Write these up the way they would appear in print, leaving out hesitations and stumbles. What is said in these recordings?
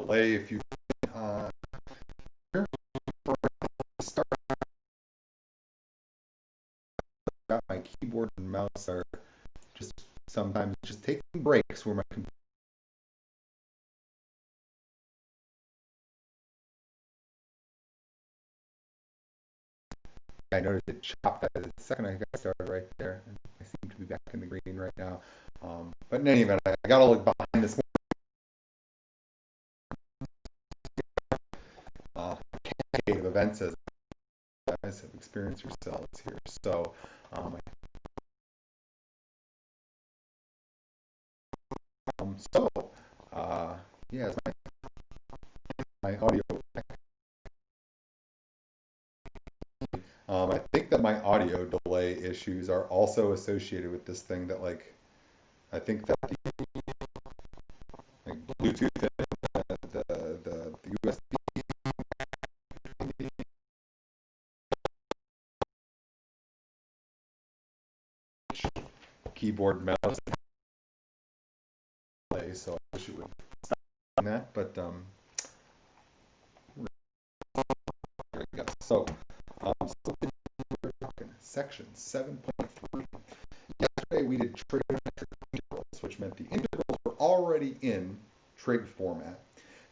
delay if you uh, start out. My keyboard and mouse are just sometimes just taking breaks where my computer. I noticed it chopped at the second I got started right there. I seem to be back in the green right now. But in any event, I got to look behind this cascade of events as you guys have experienced yourselves here. So, um, so yeah, my audio. I think that my audio delay issues are also associated with this thing that I think that like Bluetooth, the USB keyboard mouse delay, so I wish it would stop doing that. But there we go. So we're talking section 7.3. Yesterday we did trigonometric integrals, which meant the integrals were already in trig format.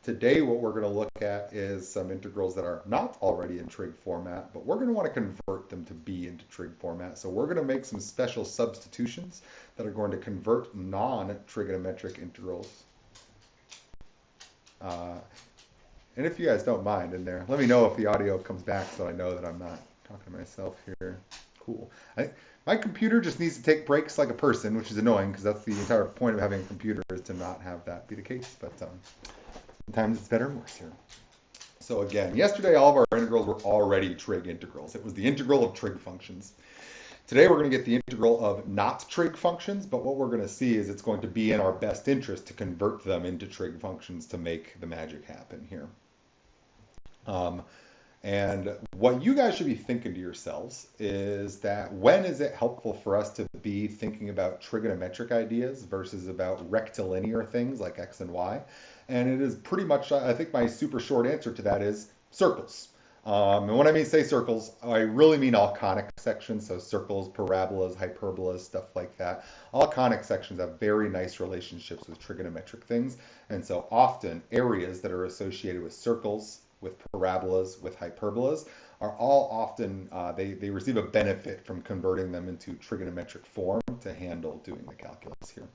Today what we're going to look at is some integrals that are not already in trig format, but we're going to want to convert them to be into trig format. So we're going to make some special substitutions that are going to convert non-trigonometric integrals. Uh, and if you guys don't mind in there, let me know if the audio comes back so I know that I'm not talking to myself here. Cool. My computer just needs to take breaks like a person, which is annoying because that's the entire point of having a computer is to not have that be the case. But sometimes it's better and worse here. So again, yesterday all of our integrals were already trig integrals. It was the integral of trig functions. Today we're going to get the integral of not trig functions, but what we're going to see is it's going to be in our best interest to convert them into trig functions to make the magic happen here. Um, And what you guys should be thinking to yourselves is that when is it helpful for us to be thinking about trigonometric ideas versus about rectilinear things like x and y? And it is pretty much, I think my super short answer to that is circles. And when I mean say circles, I really mean all conic sections, so circles, parabolas, hyperbolas, stuff like that. All conic sections have very nice relationships with trigonometric things, and so often areas that are associated with circles, with parabolas, with hyperbolas, are all often, they receive a benefit from converting them into trigonometric form to handle doing the calculus here.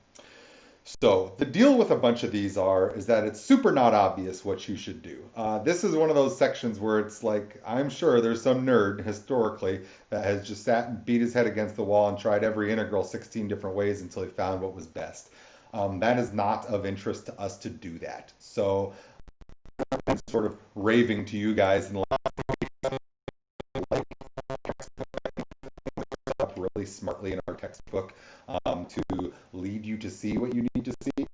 So the deal with a bunch of these is that it's super not obvious what you should do. This is one of those sections where it's like, I'm sure there's some nerd historically that has just sat and beat his head against the wall and tried every integral 16 different ways until he found what was best. That is not of interest to us to do that. So I'm sort of raving to you guys and up really smartly in our textbook to lead you to see what you need to see.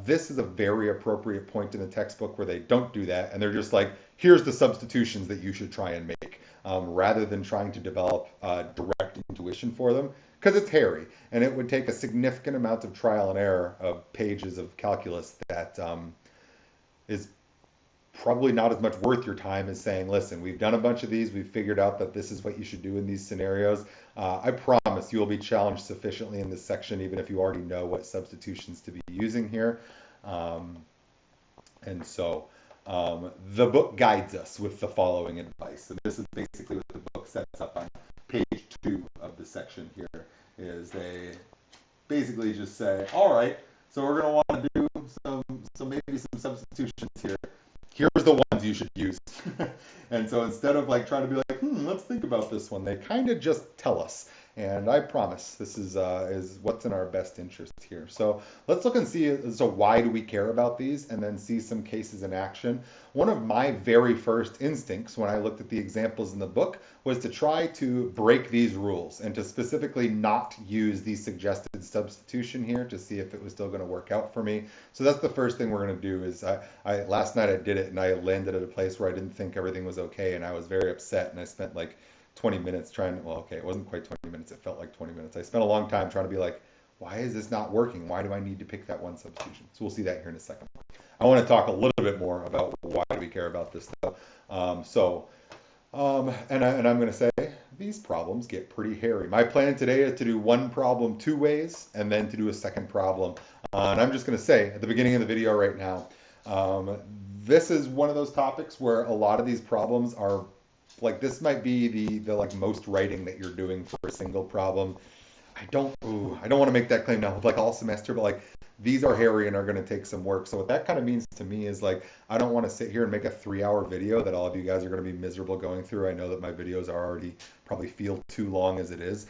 This is a very appropriate point in the textbook where they don't do that, and they're just like, here's the substitutions that you should try and make, rather than trying to develop direct intuition for them, because it's hairy, and it would take a significant amount of trial and error of pages of calculus that is probably not as much worth your time as saying, listen, we've done a bunch of these, we've figured out that this is what you should do in these scenarios. I promise you will be challenged sufficiently in this section, even if you already know what substitutions to be using here. And so the book guides us with the following advice. And this is basically what the book sets up on page 2 of the section here, is they basically just say, all right, so we're going to want to do maybe some substitutions here. Here's the ones you should use. And so instead of like trying to be like, let's think about this one, they kind of just tell us. And I promise this is what's in our best interest here. So let's look and see, so why do we care about these, and then see some cases in action. One of my very first instincts when I looked at the examples in the book was to try to break these rules and to specifically not use the suggested substitution here to see if it was still going to work out for me. So that's the first thing we're going to do is last night I did it and I landed at a place where I didn't think everything was okay, and I was very upset, and I spent like 20 minutes trying to, well, okay, it wasn't quite 20 minutes, it felt like 20 minutes. I spent a long time trying to be like, why is this not working? Why do I need to pick that one substitution? So we'll see that here in a second. I want to talk a little bit more about why do we care about this though. And I'm going to say these problems get pretty hairy. My plan today is to do one problem two ways and then to do a second problem. And I'm just going to say at the beginning of the video right now, um, this is one of those topics where a lot of these problems are like this might be the like most writing that you're doing for a single problem. I don't want to make that claim now like all semester, but like these are hairy and are going to take some work. So what that kind of means to me is like I don't want to sit here and make a 3 hour video that all of you guys are going to be miserable going through. I know that my videos are already probably feel too long as it is.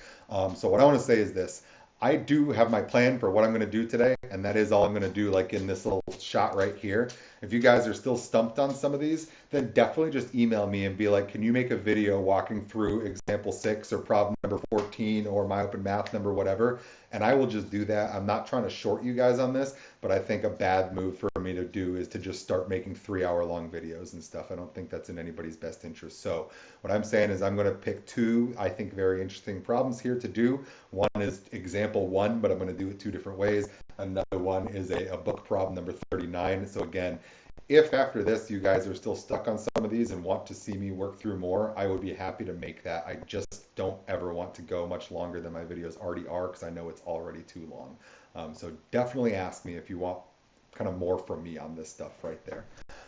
So what I want to say is this. I do have my plan for what I'm going to do today, and that is all I'm going to do like in this little shot right here. If you guys are still stumped on some of these, then definitely just email me and be like, can you make a video walking through example 6 or problem number 14 or my open math number, whatever, and I will just do that. I'm not trying to short you guys on this, but I think a bad move for me to do is to just start making 3 hour long videos and stuff. I don't think that's in anybody's best interest. So what I'm saying is I'm going to pick two, I think, very interesting problems here to do. One is example 1, but I'm going to do it 2 different ways. Another one is a book problem number 39. So again, if after this you guys are still stuck on some of these and want to see me work through more, I would be happy to make that. I just don't ever want to go much longer than my videos already are because I know it's already too long. So definitely ask me if you want kind of more from me on this stuff right there.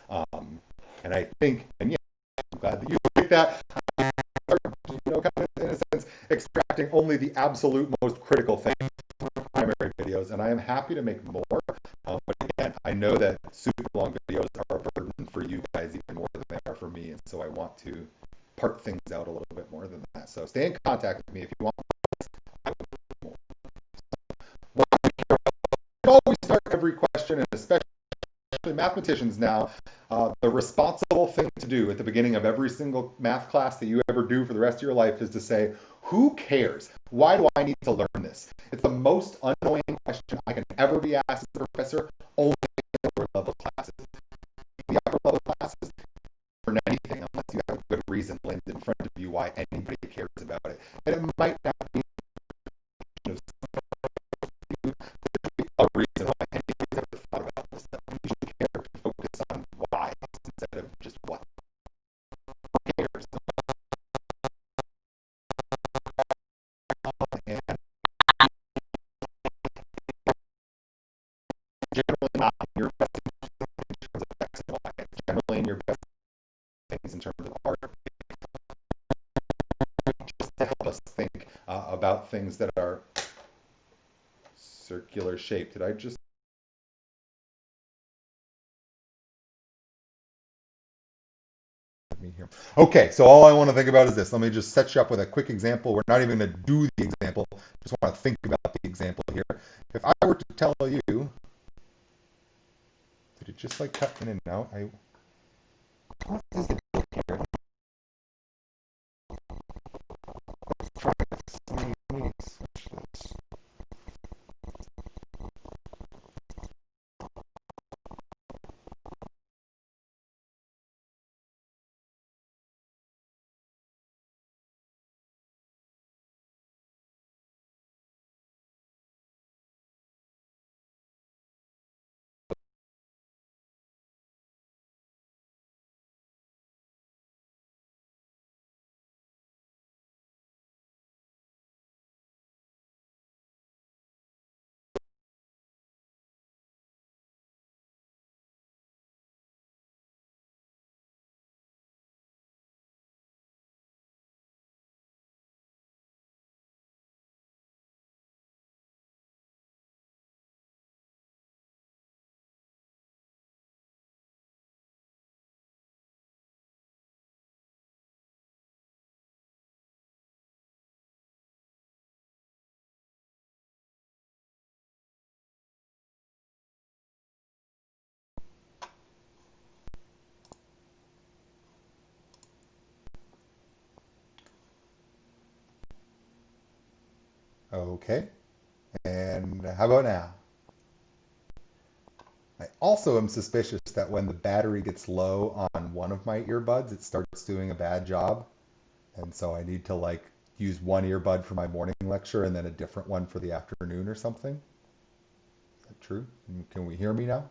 And I think, and yeah, I'm glad that you picked that. Kind of in a sense, extracting only the absolute most critical things from primary videos, and I am happy to make more. But again, I know that super long videos are a burden for you guys even more than they are for me, and so I want to part things out a little bit more than that. So stay in contact with me if you want. I will do more. What we care about, we always start every question, and especially mathematicians now, the responsible thing to do at the beginning of every single math class that you ever do for the rest of your life is to say, who cares? Why do I need to learn this? It's the most annoying question I can ever be asked as a professor, only in the lower level classes. The upper level classes, learn anything unless you have a good reason laid in front of you why anybody cares about it. And it might not be a reason why anybody's ever thought about this stuff. You should care to focus on why instead of just what. Who cares? And generally not in your best interest in terms of X and Y. It's generally in your best things in terms of art. Just to help us think about things that are circular shaped. Did I just me here? Okay, so all I want to think about is this. Let me just set you up with a quick example. We're not even going to do the example. Just want to think about the example here. If I were to tell you, did it just like cut in and out? What is the deal here? Let's try this. Let me switch this. Okay, and how about now? I also am suspicious that when the battery gets low on one of my earbuds, it starts doing a bad job. And so I need to like use one earbud for my morning lecture and then a different one for the afternoon or something. Is that true? Can we hear me now?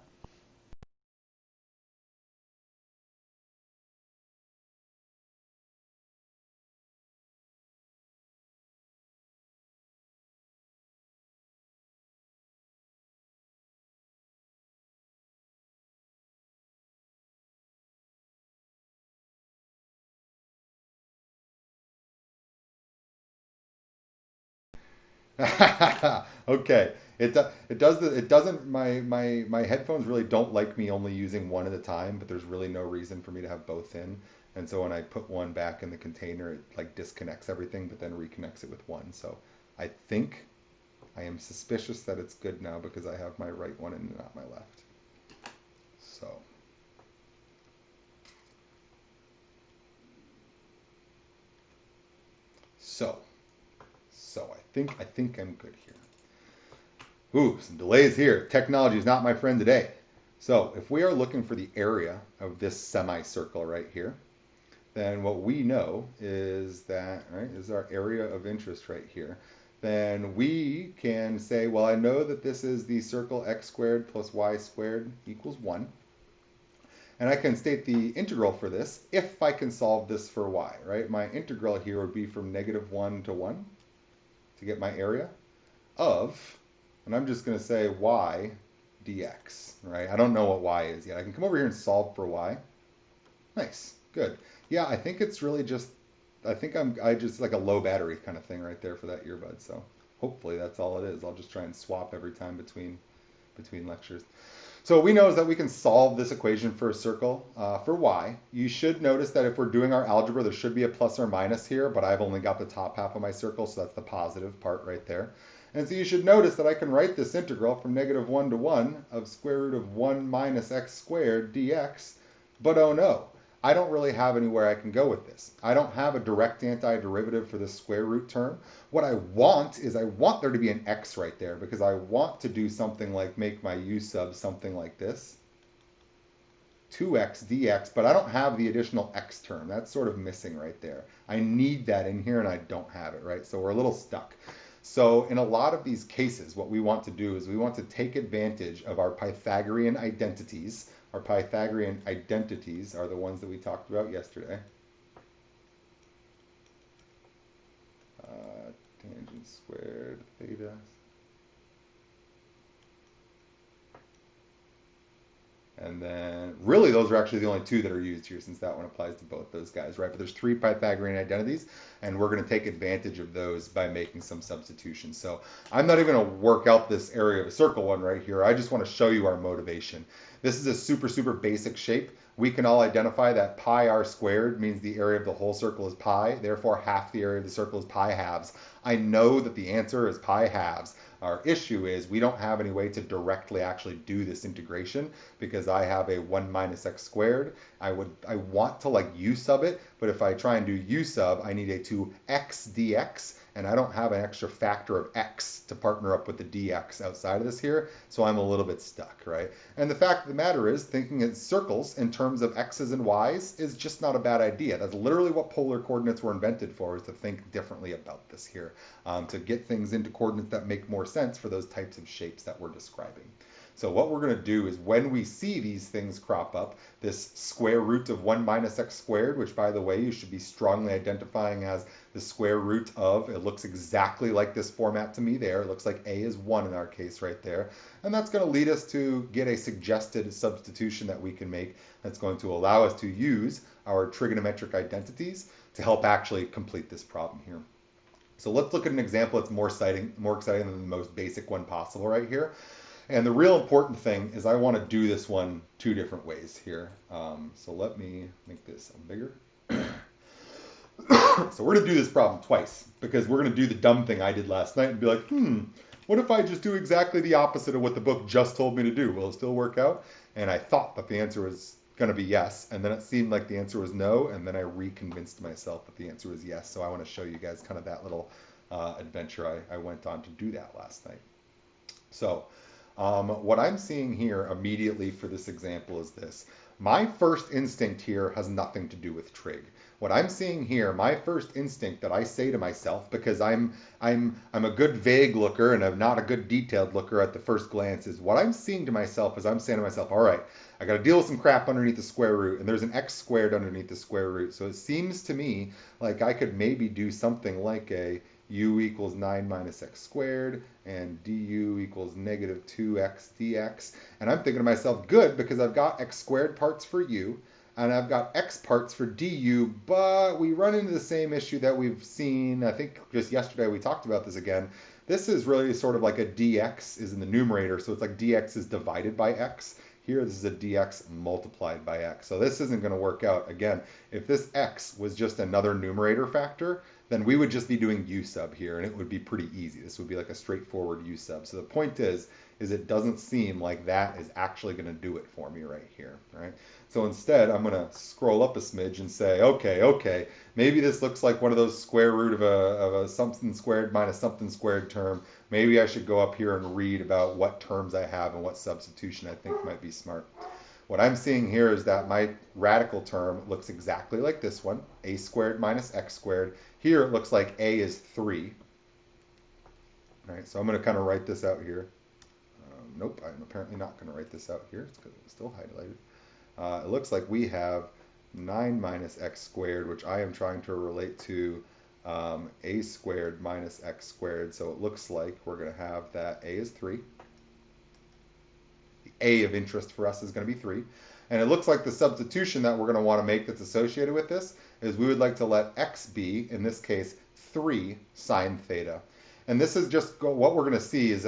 Okay. It doesn't my headphones really don't like me only using one at a time, but there's really no reason for me to have both in. And so when I put one back in the container, it like disconnects everything, but then reconnects it with one. So I think I am suspicious that it's good now because I have my right one and not my left. So so so I think I'm good here. Ooh, some delays here. Technology is not my friend today. So if we are looking for the area of this semicircle right here, then what we know is that, right, is our area of interest right here. Then we can say, well, I know that this is the circle x squared plus y squared equals 1. And I can state the integral for this if I can solve this for y, right? My integral here would be from -1 to 1 to get my area of, and I'm just going to say y dx, right? I don't know what y is yet. I can come over here and solve for y. Nice, good. Yeah, I think it's really just, I just like a low battery kind of thing right there for that earbud. So hopefully that's all it is. I'll just try and swap every time between lectures. So what we know is that we can solve this equation for a circle for y. You should notice that if we're doing our algebra, there should be a plus or minus here, but I've only got the top half of my circle, so that's the positive part right there. And so you should notice that I can write this integral from -1 to 1 of square root of 1 minus x squared dx, but oh no, I don't really have anywhere I can go with this. I don't have a direct antiderivative for this square root term. What I want is I want there to be an x right there because I want to do something like make my u sub something like this, 2x dx, but I don't have the additional x term. That's sort of missing right there. I need that in here and I don't have it, right? So we're a little stuck. So in a lot of these cases, what we want to do is we want to take advantage of our Pythagorean identities. Our Pythagorean identities are the ones that we talked about yesterday. Tangent squared theta. And then, really, those are actually the only two that are used here since that one applies to both those guys, right? But there's three Pythagorean identities, and we're going to take advantage of those by making some substitutions. So I'm not even going to work out this area of a circle one right here. I just want to show you our motivation. This is a super, super basic shape. We can all identify that pi r squared means the area of the whole circle is pi. Therefore, half the area of the circle is pi halves. I know that the answer is pi halves. Our issue is we don't have any way to directly actually do this integration because I have a 1 minus x squared. I want to like u sub it, but if I try and do u sub, I need a 2x dx, and I don't have an extra factor of x to partner up with the dx outside of this here, so I'm a little bit stuck, right? And the fact of the matter is, thinking in circles in terms of x's and y's is just not a bad idea. That's literally what polar coordinates were invented for, is to think differently about this here, to get things into coordinates that make more sense for those types of shapes that we're describing. So what we're going to do is when we see these things crop up, this square root of 1 minus x squared, which by the way, you should be strongly identifying as the square root of, it looks exactly like this format to me there. It looks like a is 1 in our case right there. And that's going to lead us to get a suggested substitution that we can make that's going to allow us to use our trigonometric identities to help actually complete this problem here. So let's look at an example that's more exciting than the most basic one possible right here. And the real important thing is I want to do this one two different ways here. So let me make this bigger. So we're going to do this problem twice because we're going to do the dumb thing I did last night and be like, what if I just do exactly the opposite of what the book just told me to do? Will it still work out? And I thought that the answer was going to be yes, and then it seemed like the answer was no, and then I reconvinced myself that the answer was yes. So I want to show you guys kind of that little adventure I went on to do that last night. So What I'm seeing here immediately for this example is this. My first instinct here has nothing to do with trig. What I'm seeing here, my first instinct that I say to myself, because I'm a good vague looker and I'm not a good detailed looker at the first glance, is what I'm seeing to myself is I'm saying to myself, all right, I got to deal with some crap underneath the square root, and there's an x squared underneath the square root. So it seems to me like I could maybe do something like a u equals 9 minus x squared, and du equals negative 2x dx. And I'm thinking to myself, good, because I've got x squared parts for u, and I've got x parts for du, but we run into the same issue that we've seen, I think just yesterday we talked about this again. This is really sort of like a dx is in the numerator, so it's like dx is divided by x. Here, this is a dx multiplied by x. So this isn't going to work out. Again, if this x was just another numerator factor, then we would just be doing u sub here, and it would be pretty easy. This would be like a straightforward u sub. So the point is it doesn't seem like that is actually going to do it for me right here, right? So instead, I'm going to scroll up a smidge and say, okay, maybe this looks like one of those square root of a something squared minus something squared term. Maybe I should go up here and read about what terms I have and what substitution I think might be smart. What I'm seeing here is that my radical term looks exactly like this one, a squared minus x squared. Here it looks like a is 3. All right, so I'm going to kind of write this out here. Nope, I'm apparently not going to write this out here. It's because it's still highlighted. It looks like we have 9 minus x squared, which I am trying to relate to a squared minus x squared. So it looks like we're going to have that a is 3. The a of interest for us is going to be 3. And it looks like the substitution that we're going to want to make that's associated with this is we would like to let x be, in this case, 3 sine theta. And this is just what we're going to see is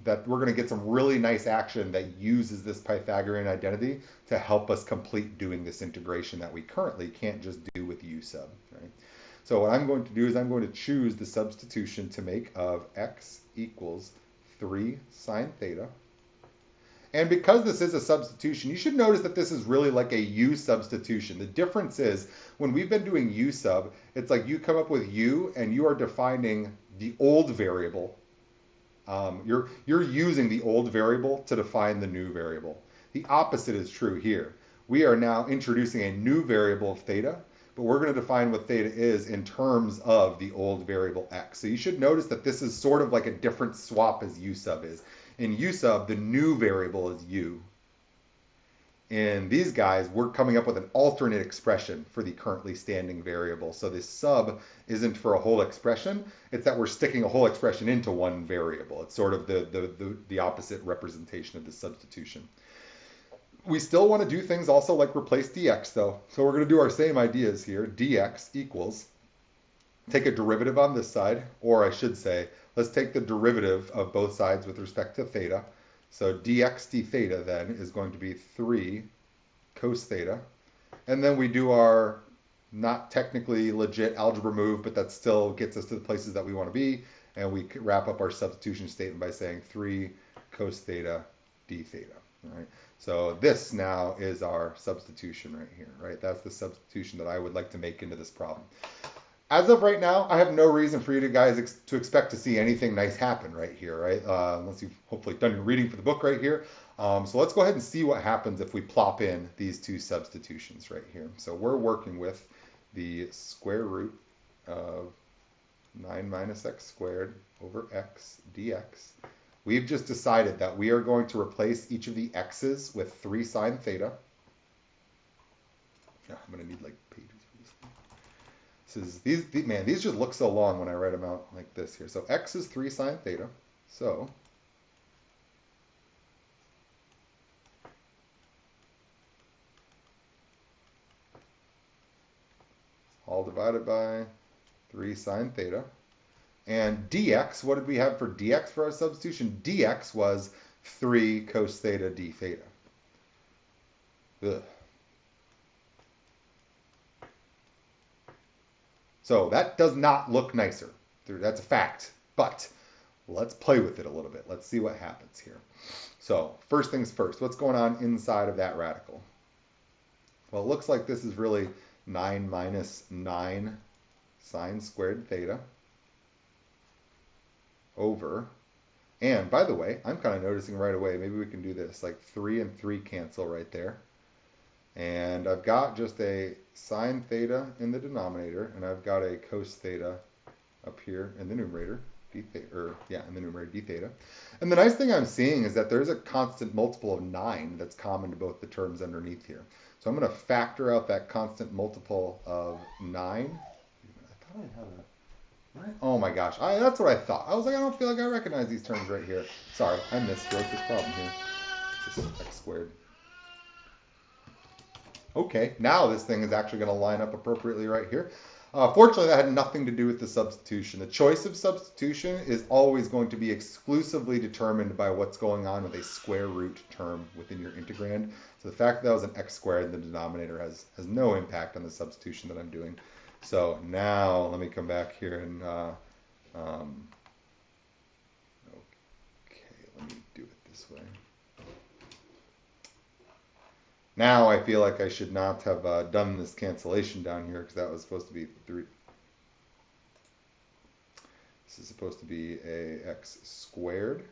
that we're going to get some really nice action that uses this Pythagorean identity to help us complete doing this integration that we currently can't just do with u sub, right? So what I'm going to do is I'm going to choose the substitution to make of x equals 3 sine theta. And because this is a substitution, you should notice that this is really like a u substitution. The difference is when we've been doing u sub, it's like you come up with u and you are defining the old variable. You're using the old variable to define the new variable. The opposite is true here. We are now introducing a new variable theta, but we're going to define what theta is in terms of the old variable x. So you should notice that this is sort of like a different swap as u sub is. In u sub, the new variable is u. In these guys, we're coming up with an alternate expression for the currently standing variable. So this sub isn't for a whole expression, it's that we're sticking a whole expression into one variable. It's sort of the opposite representation of the substitution. We still want to do things also like replace dx though. So we're going to do our same ideas here. Dx equals, take a derivative on this side, or I should say, let's take the derivative of both sides with respect to theta. So dx d theta then is going to be 3 cos theta. And then we do our not technically legit algebra move, but that still gets us to the places that we want to be. And we wrap up our substitution statement by saying 3 cos theta d theta. All right. So this now is our substitution right here, right? That's the substitution that I would like to make into this problem. As of right now, I have no reason for you guys to expect to see anything nice happen right here, right? Unless you've hopefully done your reading for the book right here. So let's go ahead and see what happens if we plop in these two substitutions right here. So we're working with the square root of 9 minus x squared over x dx. We've just decided that we are going to replace each of the x's with 3 sine theta. Yeah, I'm going to need like pages. These just look so long when I write them out like this here. So x is 3 sine theta. So all divided by 3 sine theta. And dx, what did we have for dx for our substitution? Dx was 3 cos theta d theta. Ugh. So that does not look nicer. That's a fact. But let's play with it a little bit. Let's see what happens here. So first things first, what's going on inside of that radical? Well, it looks like this is really 9 minus 9 sine squared theta over And by the way, I'm kind of noticing right away, maybe we can do this, like 3 and 3 cancel right there. And I've got just a sine theta in the denominator, and I've got a cos theta up here in the numerator, d theta, or yeah, in the numerator, d theta. And the nice thing I'm seeing is that there's a constant multiple of 9 that's common to both the terms underneath here. So I'm going to factor out that constant multiple of 9. I thought I had a... Right? Oh my gosh, that's what I thought. I was like, I don't feel like I recognize these terms right here. Sorry, I miswrote this problem here. It's just x squared. Okay, now this thing is actually going to line up appropriately right here. Fortunately, that had nothing to do with the substitution. The choice of substitution is always going to be exclusively determined by what's going on with a square root term within your integrand. So the fact that was an x squared in the denominator has no impact on the substitution that I'm doing. So now let me come back here and okay, let me do it this way. Now I feel like I should not have done this cancellation down here because that was supposed to be 3. This is supposed to be a x squared.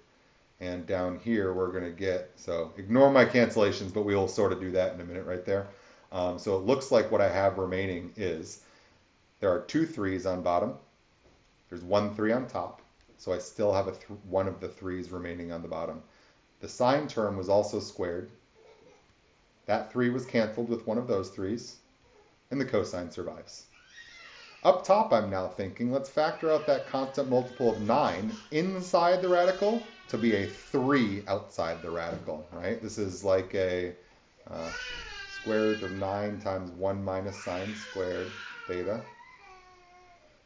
And down here we're going to get, so ignore my cancellations, but we'll sort of do that in a minute right there. So it looks like what I have remaining is there are 2 3's on bottom. There's 1 3 on top. So I still have one of the 3's remaining on the bottom. The sine term was also squared. That 3 was canceled with one of those 3's, and the cosine survives. Up top, I'm now thinking, let's factor out that constant multiple of 9 inside the radical to be a 3 outside the radical, right? This is like a square root of 9 times 1 minus sine squared theta.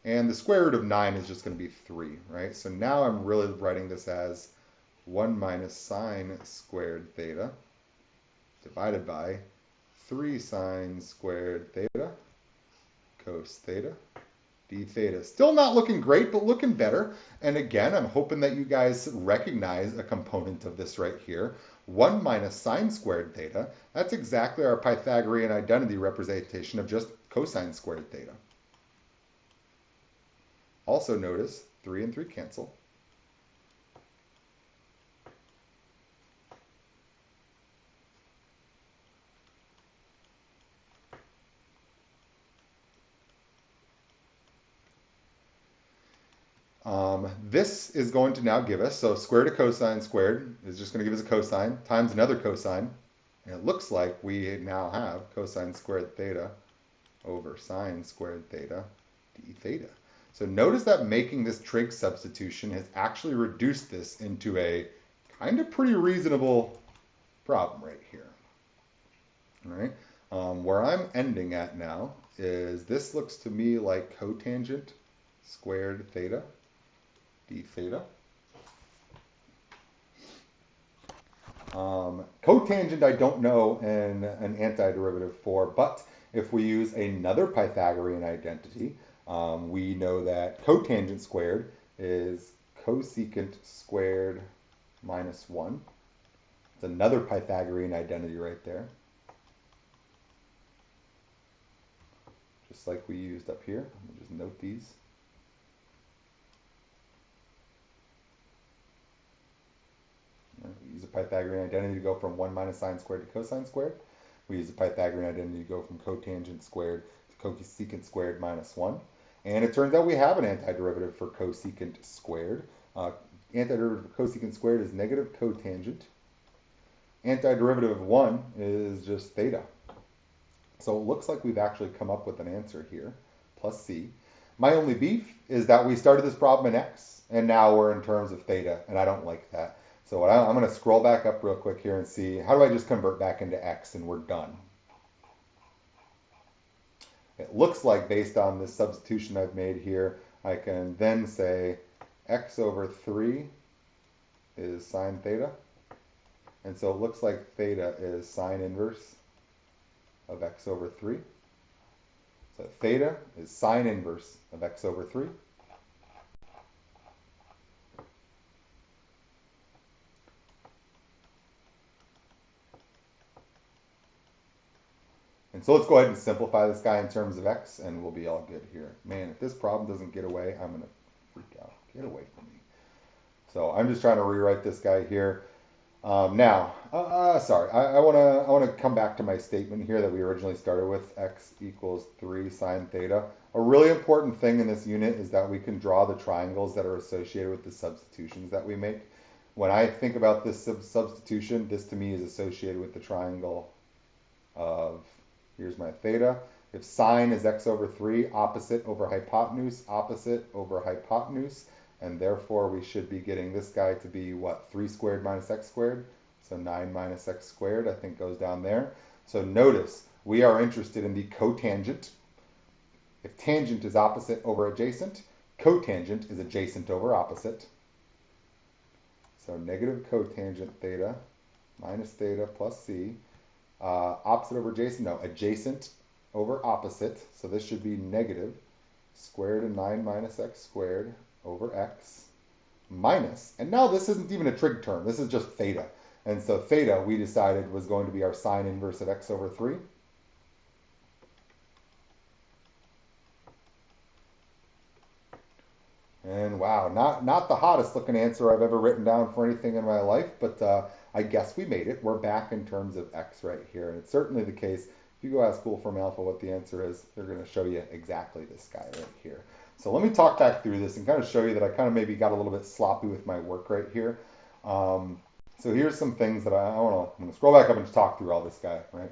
And the square root of 9 is just going to be 3, right? So now I'm really writing this as 1 minus sine squared theta divided by 3 sine squared theta cos theta d theta. Still not looking great, but looking better. And again, I'm hoping that you guys recognize a component of this right here. 1 minus sine squared theta. That's exactly our Pythagorean identity representation of just cosine squared theta. Also notice 3 and 3 cancel. This is going to now give us, so square root of cosine squared is just going to give us a cosine times another cosine. And it looks like we now have cosine squared theta over sine squared theta d theta. So notice that making this trig substitution has actually reduced this into a kind of pretty reasonable problem right here. All right. Where I'm ending at now is this looks to me like cotangent squared theta d theta. Cotangent I don't know an antiderivative for, but if we use another Pythagorean identity, we know that cotangent squared is cosecant squared minus 1. It's another Pythagorean identity right there. Just like we used up here. Let me just note these. We use a Pythagorean identity to go from 1 minus sine squared to cosine squared. We use a Pythagorean identity to go from cotangent squared to cosecant squared minus 1. And it turns out we have an antiderivative for cosecant squared. Antiderivative for cosecant squared is negative cotangent. Antiderivative of 1 is just theta. So it looks like we've actually come up with an answer here, plus c. My only beef is that we started this problem in x, and now we're in terms of theta, and I don't like that. So I'm going to scroll back up real quick here and see, how do I just convert back into x and we're done? It looks like based on this substitution I've made here, I can then say x over 3 is sine theta. And so it looks like theta is sine inverse of x over 3. So theta is sine inverse of x over 3. And so let's go ahead and simplify this guy in terms of x, and we'll be all good here. Man, if this problem doesn't get away, I'm going to freak out. Get away from me. So I'm just trying to rewrite this guy here. Sorry, I wanna come back to my statement here that we originally started with. X equals 3 sine theta. A really important thing in this unit is that we can draw the triangles that are associated with the substitutions that we make. When I think about this substitution, this to me is associated with the triangle of, here's my theta. If sine is x over 3, opposite over hypotenuse, and therefore we should be getting this guy to be what? 3 squared minus x squared. So 9 minus x squared, I think, goes down there. So notice, we are interested in the cotangent. If tangent is opposite over adjacent, cotangent is adjacent over opposite. So negative cotangent theta minus theta plus c. Opposite over adjacent, no, adjacent over opposite. So this should be negative square root of 9 minus x squared over x minus, and now this isn't even a trig term, this is just theta. And so theta, we decided, was going to be our sine inverse of x over 3. And wow, not the hottest looking answer I've ever written down for anything in my life, but I guess we made it. We're back in terms of x right here. And it's certainly the case. If you go ask Wolfram Alpha what the answer is, they're going to show you exactly this guy right here. So let me talk back through this and kind of show you that I kind of maybe got a little bit sloppy with my work right here. So here's some things that I'm going to scroll back up and just talk through all this guy, right?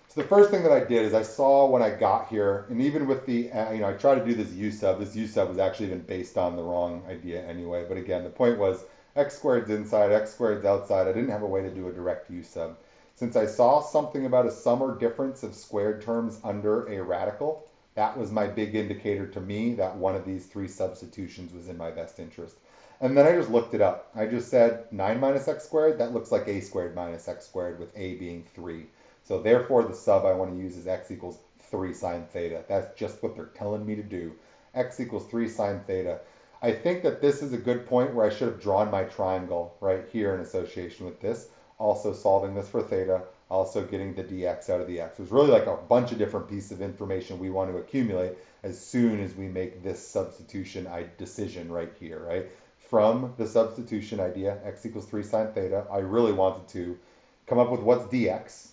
So the first thing that I did is I saw when I got here, and even with the, I tried to do this u sub. This u sub was actually even based on the wrong idea anyway. But again, the point was x squared's inside, x squared's outside. I didn't have a way to do a direct u sub. Since I saw something about a sum or difference of squared terms under a radical, that was my big indicator to me that one of these 3 substitutions was in my best interest. And then I just looked it up. I just said 9 minus x squared, that looks like a squared minus x squared, with a being 3. So therefore the sub I want to use is x equals 3 sine theta. That's just what they're telling me to do. X equals 3 sine theta. I think that this is a good point where I should have drawn my triangle right here in association with this. Also solving this for theta, also getting the dx out of the x. There's really like a bunch of different pieces of information we want to accumulate as soon as we make this substitution decision right here, right? From the substitution idea, x equals 3 sine theta, I really wanted to come up with what's dx.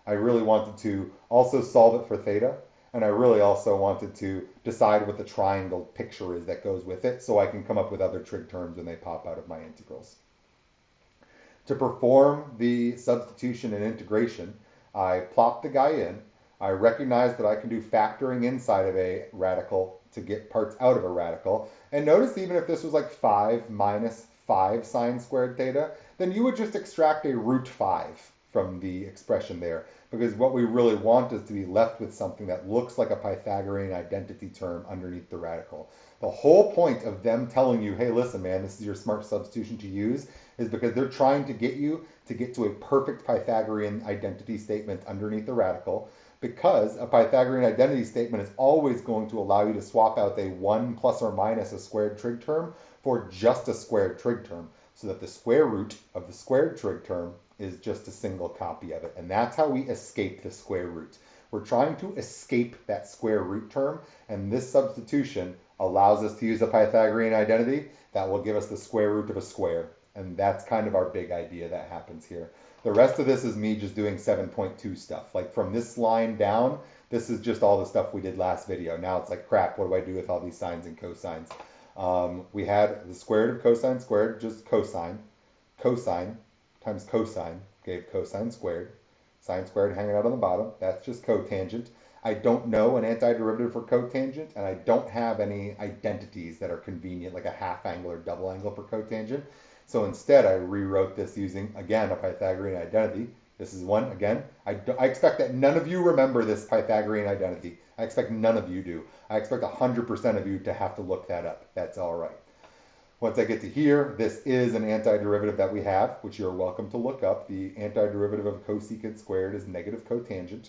I really wanted to also solve it for theta, and I really also wanted to decide what the triangle picture is that goes with it so I can come up with other trig terms when they pop out of my integrals. To perform the substitution and integration, I plop the guy in. I recognize that I can do factoring inside of a radical to get parts out of a radical. And notice even if this was like 5 minus 5 sine squared theta, then you would just extract a root 5 from the expression there. Because what we really want is to be left with something that looks like a Pythagorean identity term underneath the radical. The whole point of them telling you, hey, listen, man, this is your smart substitution to use, is because they're trying to get you to get to a perfect Pythagorean identity statement underneath the radical, because a Pythagorean identity statement is always going to allow you to swap out a 1 plus or minus a squared trig term for just a squared trig term, so that the square root of the squared trig term is just a single copy of it. And that's how we escape the square root. We're trying to escape that square root term, and this substitution allows us to use a Pythagorean identity that will give us the square root of a square. And that's kind of our big idea that happens here. The rest of this is me just doing 7.2 stuff. Like from this line down, this is just all the stuff we did last video. Now it's like, crap, what do I do with all these sines and cosines? We had the square root of cosine squared, just cosine. Cosine times cosine gave cosine squared. Sine squared hanging out on the bottom. That's just cotangent. I don't know an antiderivative for cotangent, and I don't have any identities that are convenient, like a half angle or double angle for cotangent. So instead, I rewrote this using, again, a Pythagorean identity. This is one, again, I expect that none of you remember this Pythagorean identity. I expect none of you do. I expect 100% of you to have to look that up. That's all right. Once I get to here, this is an antiderivative that we have, which you're welcome to look up. The antiderivative of cosecant squared is negative cotangent.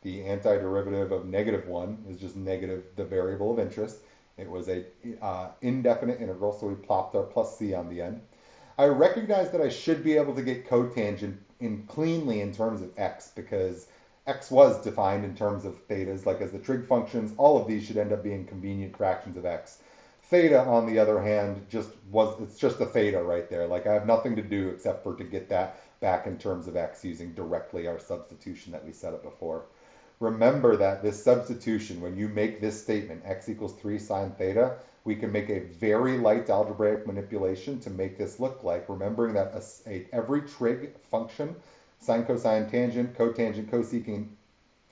The antiderivative of negative 1 is just negative the variable of interest. It was a indefinite integral, so we plopped our plus c on the end. I recognize that I should be able to get cotangent in cleanly in terms of x, because x was defined in terms of thetas, like as the trig functions. All of these should end up being convenient fractions of x. Theta, on the other hand, it's just a theta right there. Like I have nothing to do except for to get that back in terms of x using directly our substitution that we set up before. Remember that this substitution, when you make this statement, x equals 3 sine theta, we can make a very light algebraic manipulation to make this look like, remembering that every trig function, sine, cosine, tangent, cotangent, cosecant,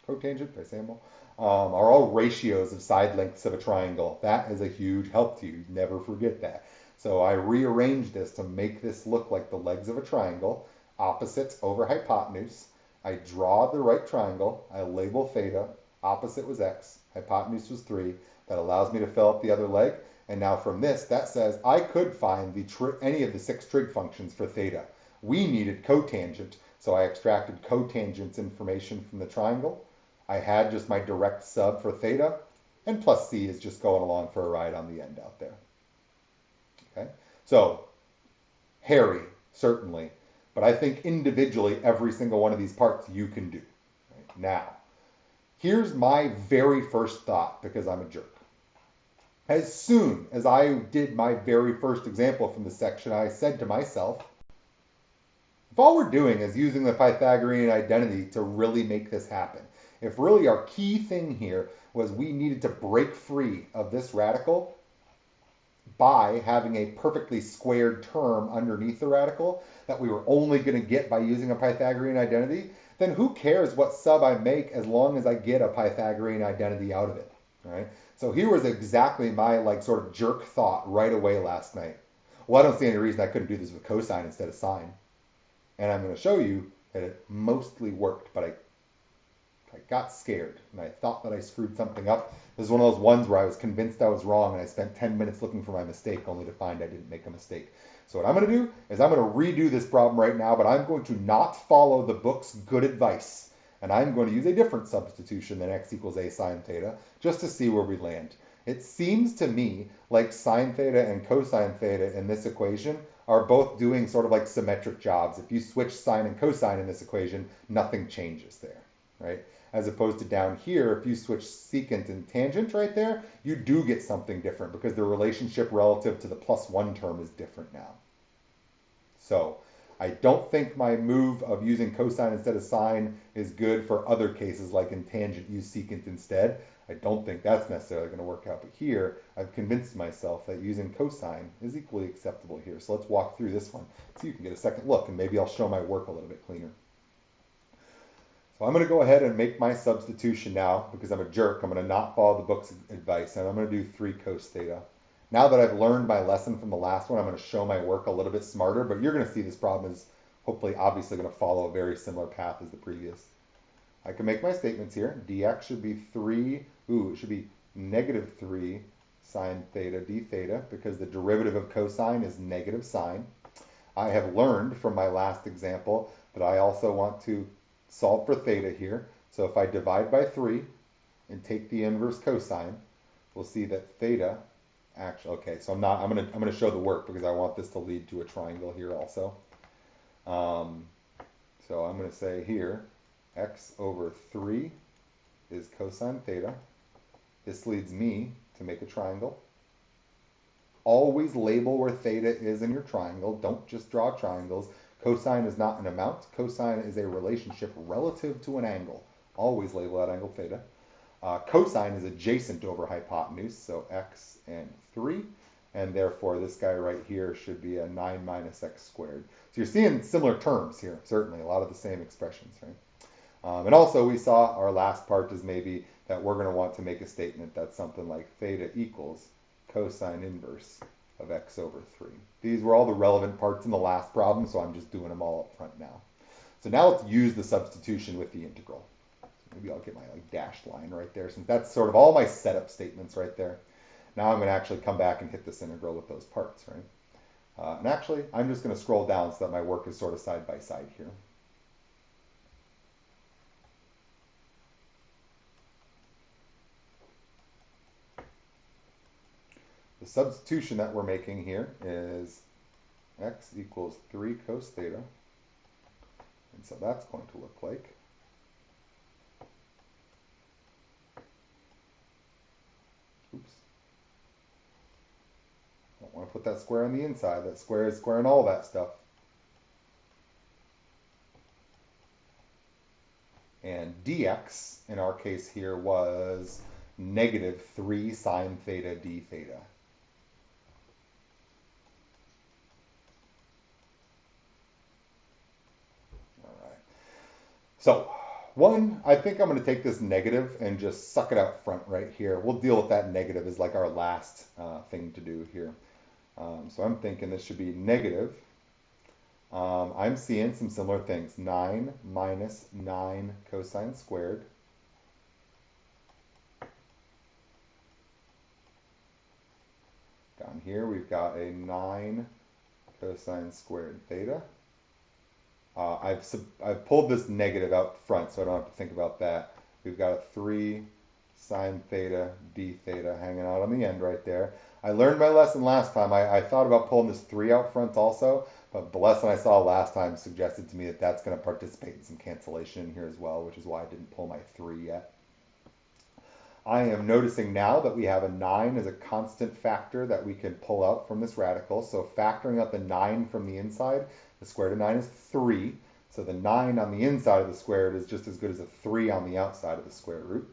cotangent, did I say them all? Are all ratios of side lengths of a triangle. That is a huge help to you. Never forget that. So I rearranged this to make this look like the legs of a triangle, opposites over hypotenuse. I draw the right triangle, I label theta, opposite was x, hypotenuse was 3. That allows me to fill up the other leg. And now from this, that says I could find any of the 6 trig functions for theta. We needed cotangent, so I extracted cotangent's information from the triangle. I had just my direct sub for theta, and plus c is just going along for a ride on the end out there. Okay, so hairy, certainly, but I think individually every single one of these parts you can do. Right? Now, here's my very first thought, because I'm a jerk. As soon as I did my very first example from the section, I said to myself, if all we're doing is using the Pythagorean identity to really make this happen, if really our key thing here was we needed to break free of this radical by having a perfectly squared term underneath the radical that we were only going to get by using a Pythagorean identity, then who cares what sub I make as long as I get a Pythagorean identity out of it, right? So here was exactly my sort of jerk thought right away last night. Well, I don't see any reason I couldn't do this with cosine instead of sine. And I'm going to show you that it mostly worked, but I got scared and I thought that I screwed something up. This is one of those ones where I was convinced I was wrong and I spent 10 minutes looking for my mistake only to find I didn't make a mistake. So what I'm going to do is I'm going to redo this problem right now, but I'm going to not follow the book's good advice. And I'm going to use a different substitution than x equals a sine theta just to see where we land. It seems to me like sine theta and cosine theta in this equation are both doing sort of like symmetric jobs. If you switch sine and cosine in this equation, nothing changes there, right? As opposed to down here, if you switch secant and tangent right there, you do get something different because the relationship relative to the +1 term is different now. So I don't think my move of using cosine instead of sine is good for other cases, like in tangent, use secant instead. I don't think that's necessarily going to work out. But here, I've convinced myself that using cosine is equally acceptable here. So let's walk through this one so you can get a second look, and maybe I'll show my work a little bit cleaner. So I'm going to go ahead and make my substitution now because I'm a jerk. I'm going to not follow the book's advice, and I'm going to do 3 cos theta. Now that I've learned my lesson from the last one, I'm going to show my work a little bit smarter, but you're going to see this problem is hopefully obviously going to follow a very similar path as the previous. I can make my statements here. Dx should be 3, it should be negative 3 sine theta d theta because the derivative of cosine is negative sine. I have learned from my last example that I also want to solve for theta here. So if I divide by 3 and take the inverse cosine, we'll see that theta actually, okay, so I'm going to show the work because I want this to lead to a triangle here also. So I'm going to say here, x over 3 is cosine theta. This leads me to make a triangle. Always label where theta is in your triangle. Don't just draw triangles. Cosine is not an amount. Cosine is a relationship relative to an angle. Always label that angle theta. Cosine is adjacent over hypotenuse, so x and 3. And therefore, this guy right here should be a 9 minus x squared. So you're seeing similar terms here, certainly. A lot of the same expressions, right? And also, we saw our last part is maybe that we're going to want to make a statement that's something like theta equals cosine inverse of x over 3. These were all the relevant parts in the last problem, so I'm just doing them all up front now. So now let's use the substitution with the integral. So maybe I'll get my dashed line right there, since that's sort of all my setup statements right there. Now I'm going to actually come back and hit this integral with those parts, right? And actually, I'm just going to scroll down so that my work is sort of side by side here. The substitution that we're making here is x equals 3 cos theta. And so that's going to look like I want to put that square on the inside. That square is squaring all that stuff. And dx, in our case here, was negative 3 sine theta d theta. All right. So, one, I think I'm going to take this negative and just suck it out front right here. We'll deal with that negative as like our last thing to do here. So I'm thinking this should be negative. I'm seeing some similar things. 9 minus 9 cosine squared. Down here we've got a 9 cosine squared theta. I've pulled this negative out front so I don't have to think about that. We've got a 3 sine theta d theta hanging out on the end right there. I learned my lesson last time. I thought about pulling this 3 out front also, but the lesson I saw last time suggested to me that that's going to participate in some cancellation in here as well, which is why I didn't pull my 3 yet. I am noticing now that we have a 9 as a constant factor that we can pull out from this radical. So factoring out the 9 from the inside, the square root of 9 is 3. So the 9 on the inside of the square root is just as good as a 3 on the outside of the square root.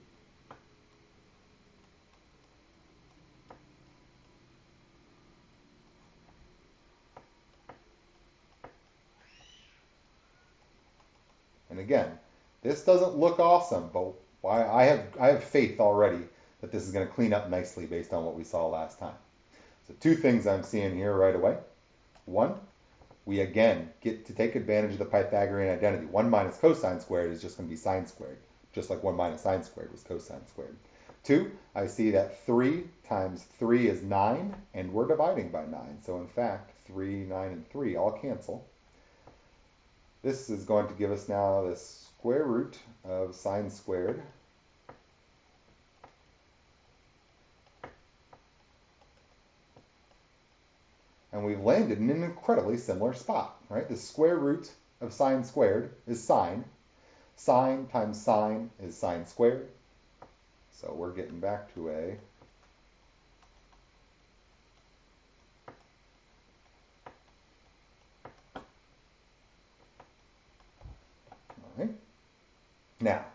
And again, this doesn't look awesome, but I have faith already that this is going to clean up nicely based on what we saw last time. So 2 things I'm seeing here right away. 1, we again get to take advantage of the Pythagorean identity. 1 minus cosine squared is just going to be sine squared, just like 1 minus sine squared was cosine squared. 2, I see that 3 times 3 is 9, and we're dividing by 9. So in fact, 3, 9, and 3 all cancel. This is going to give us now the square root of sine squared and we've landed in an incredibly similar spot, right? The square root of sine squared is sine. Sine times sine is sine squared. So we're getting back to a all right. Now,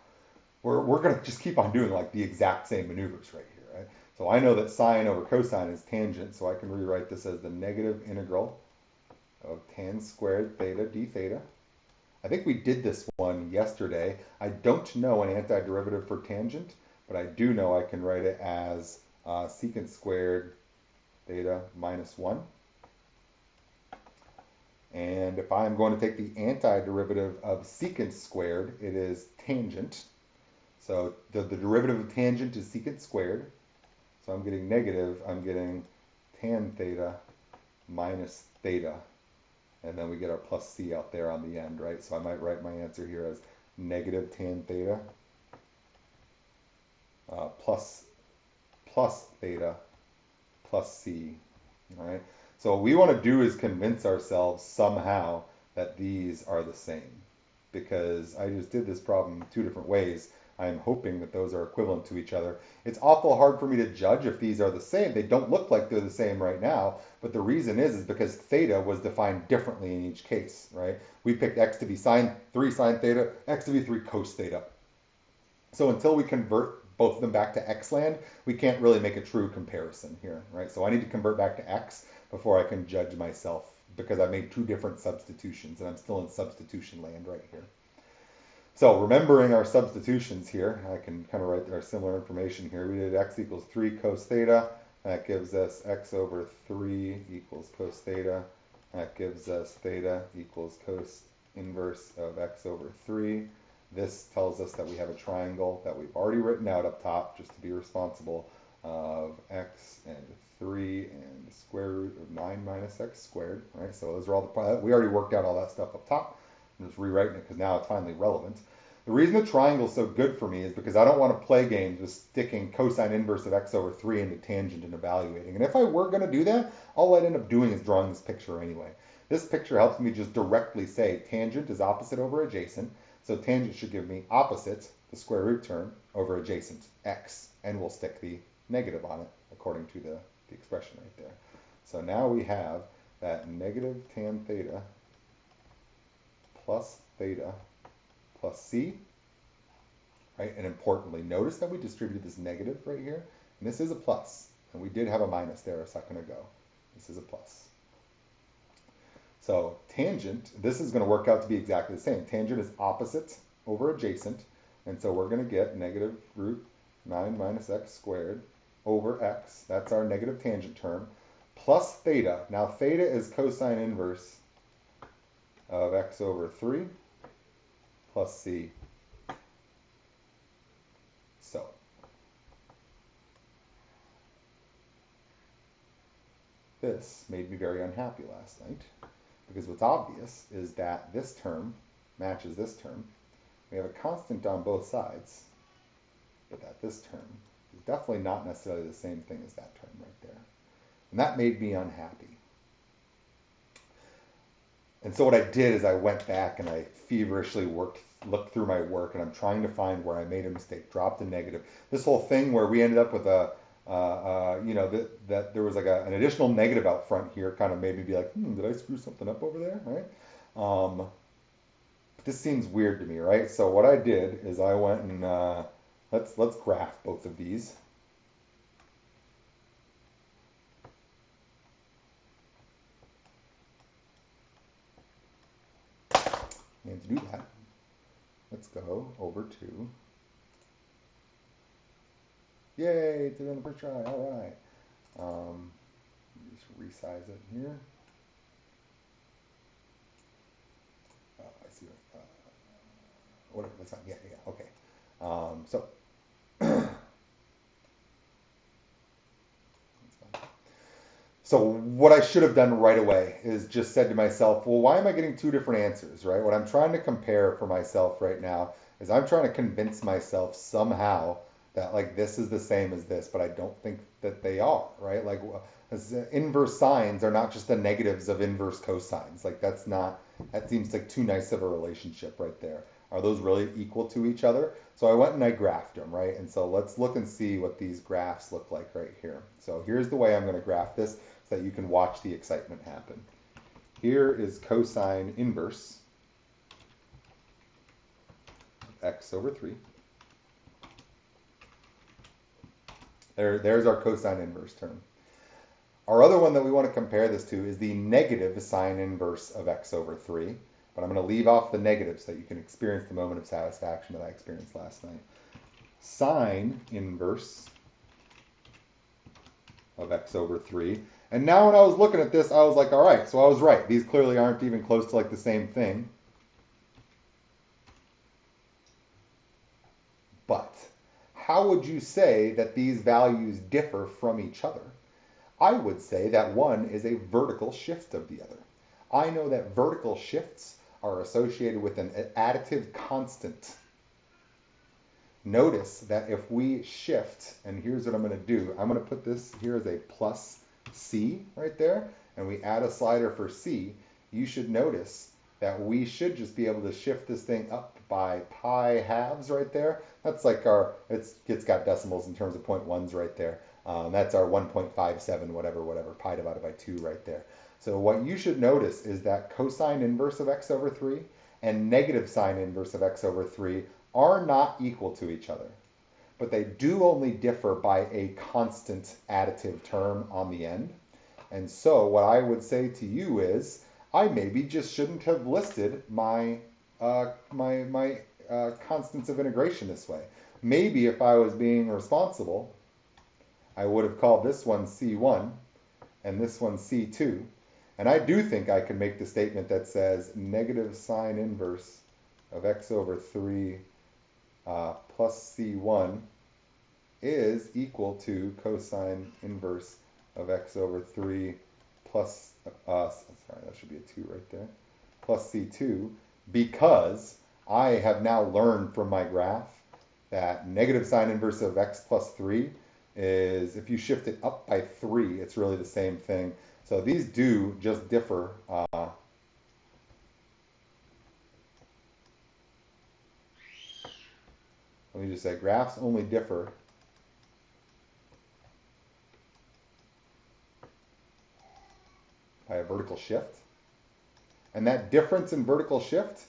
we're going to just keep on doing like the exact same maneuvers right here, right? So I know that sine over cosine is tangent, so I can rewrite this as the negative integral of tan squared theta d theta. I think we did this one yesterday. I don't know an antiderivative for tangent, but I do know I can write it as secant squared theta minus 1. And if I'm going to take the antiderivative of secant squared, it is tangent. So the derivative of tangent is secant squared. So I'm getting negative, I'm getting tan theta minus theta. And then we get our plus c out there on the end, right? So I might write my answer here as negative tan theta plus theta plus c, all right? So what we want to do is convince ourselves somehow that these are the same, because I just did this problem 2 different ways. I'm hoping that those are equivalent to each other. It's awful hard for me to judge if these are the same. They don't look like they're the same right now, but the reason is because theta was defined differently in each case, right? We picked x to be 3 sine theta, x to be 3 cos theta. So until we convert both of them back to x land, we can't really make a true comparison here, right? So I need to convert back to x before I can judge myself, because I made 2 different substitutions, and I'm still in substitution land right here. So remembering our substitutions here, I can kind of write our similar information here. We did x equals 3 cos theta. That gives us x over 3 equals cos theta. That gives us theta equals cos inverse of x over 3. This tells us that we have a triangle that we've already written out up top, just to be responsible, of x and 3 and the square root of 9 minus x squared, right? So those are all the, we already worked out all that stuff up top. I'm just rewriting it because now it's finally relevant. The reason the triangle is so good for me is because I don't want to play games with sticking cosine inverse of x over 3 into tangent and evaluating. And if I were going to do that, all I'd end up doing is drawing this picture anyway. This picture helps me just directly say tangent is opposite over adjacent. So tangent should give me opposite, the square root term, over adjacent, x. And we'll stick the negative on it according to the expression right there. So now we have that negative tan theta plus theta plus c, right? And importantly, notice that we distributed this negative right here, and this is a plus. And we did have a minus there a second ago. This is a plus. So tangent, this is going to work out to be exactly the same. Tangent is opposite over adjacent, and so we're going to get negative root 9 minus x squared over x. That's our negative tangent term, plus theta. Now theta is cosine inverse of x over 3 plus c. So this made me very unhappy last night, because what's obvious is that this term matches this term. We have a constant on both sides, but that this term is definitely not necessarily the same thing as that term right there. And that made me unhappy. And so what I did is I went back and I feverishly looked through my work, and I'm trying to find where I made a mistake, dropped a negative. This whole thing where we ended up with that there was like an additional negative out front here kind of made me be like, did I screw something up over there, right? This seems weird to me, right? So what I did is I went and let's graph both of these. And to do that, let's go over to, yay, did it on the first try, all right. Just resize it here. I see whatever, that's fine, yeah, okay. So what I should have done right away is just said to myself, well, why am I getting two different answers, right? What I'm trying to compare for myself right now is I'm trying to convince myself somehow that like this is the same as this, but I don't think that they are, right? Like inverse sines are not just the negatives of inverse cosines. Like that seems like too nice of a relationship right there. Are those really equal to each other? So I went and I graphed them, right? And so let's look and see what these graphs look like right here. So here's the way I'm going to graph this so that you can watch the excitement happen. Here is cosine inverse of x over 3. There's our cosine inverse term. Our other one that we want to compare this to is the negative sine inverse of x over 3. But I'm going to leave off the negatives so that you can experience the moment of satisfaction that I experienced last night. Sine inverse of x over 3. And now when I was looking at this, I was like, all right, so I was right. These clearly aren't even close to like the same thing. But how would you say that these values differ from each other? I would say that one is a vertical shift of the other. I know that vertical shifts are associated with an additive constant. Notice that if we shift, and here's what I'm going to do. I'm going to put this here as a plus c right there, and we add a slider for c. You should notice that we should just be able to shift this thing up by pi halves right there. That's like it's got decimals in terms of 0.1s right there. That's our 1.57 whatever, pi divided by 2 right there. So what you should notice is that cosine inverse of x over 3 and negative sine inverse of x over 3 are not equal to each other. But they do only differ by a constant additive term on the end. And so what I would say to you is, I maybe just shouldn't have listed my constants of integration this way. Maybe if I was being responsible, I would have called this one C1 and this one C2. And I do think I can make the statement that says negative sine inverse of x over 3 plus C1 is equal to cosine inverse of x over 3 plus, sorry, that should be a 2 right there, plus C2, because I have now learned from my graph that negative sine inverse of x plus 3 is, if you shift it up by 3, it's really the same thing. So these do just differ. Let me just say, graphs only differ vertical shift. And that difference in vertical shift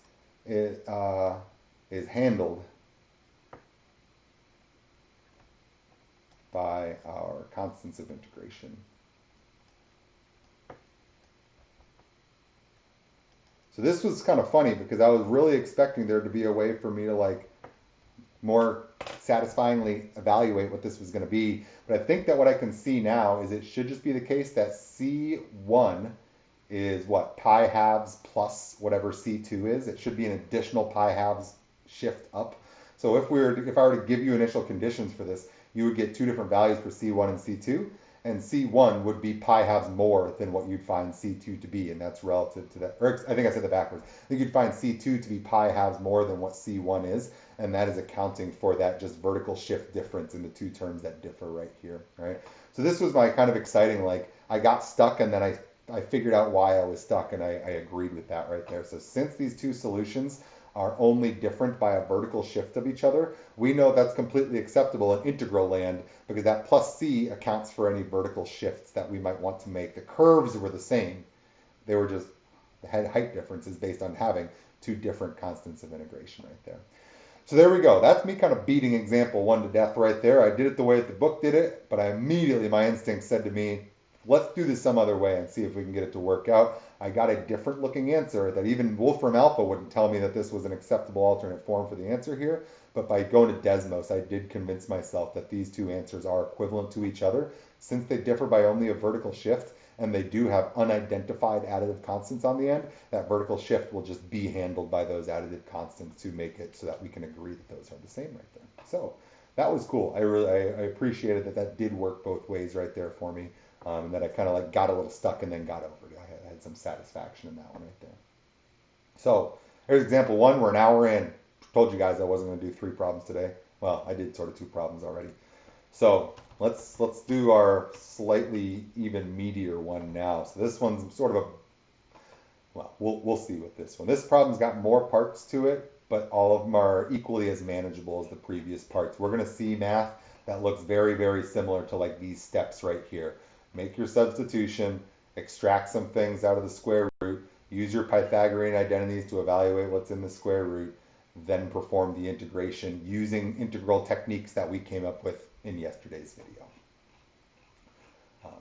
is handled by our constants of integration. So this was kind of funny because I was really expecting there to be a way for me to like more satisfyingly evaluate what this was going to be. But I think that what I can see now is it should just be the case that C1 is what? Pi halves plus whatever C2 is. It should be an additional pi halves shift up. So if I were to give you initial conditions for this, you would get two different values for C1 and C2. And C1 would be pi halves more than what you'd find C2 to be, and that's relative to that. Or I think I said that backwards. I think you'd find C2 to be pi halves more than what C1 is, and that is accounting for that just vertical shift difference in the two terms that differ right here, right? So this was my kind of exciting, like, I got stuck, and then I figured out why I was stuck, and I agreed with that right there. So since these two solutions are only different by a vertical shift of each other, we know that's completely acceptable in integral land because that plus c accounts for any vertical shifts that we might want to make. The curves were the same. They were just had height differences based on having two different constants of integration right there. So there we go. That's me kind of beating example one to death right there. I did it the way that the book did it, but my instinct said to me, let's do this some other way and see if we can get it to work out. I got a different looking answer that even Wolfram Alpha wouldn't tell me that this was an acceptable alternate form for the answer here. But by going to Desmos, I did convince myself that these two answers are equivalent to each other since they differ by only a vertical shift and they do have unidentified additive constants on the end. That vertical shift will just be handled by those additive constants to make it so that we can agree that those are the same right there. So that was cool. I appreciated that did work both ways right there for me. And that I kind of like got a little stuck and then got over it. I had some satisfaction in that one right there. So here's example one. We're an hour in. Told you guys I wasn't going to do 3 problems today. Well, I did sort of 2 problems already. So let's do our slightly even meatier one now. So this one's sort of we'll see with this one. This problem's got more parts to it, but all of them are equally as manageable as the previous parts. We're going to see math that looks very, very similar to like these steps right here. Make your substitution, extract some things out of the square root, use your Pythagorean identities to evaluate what's in the square root, then perform the integration using integral techniques that we came up with in yesterday's video.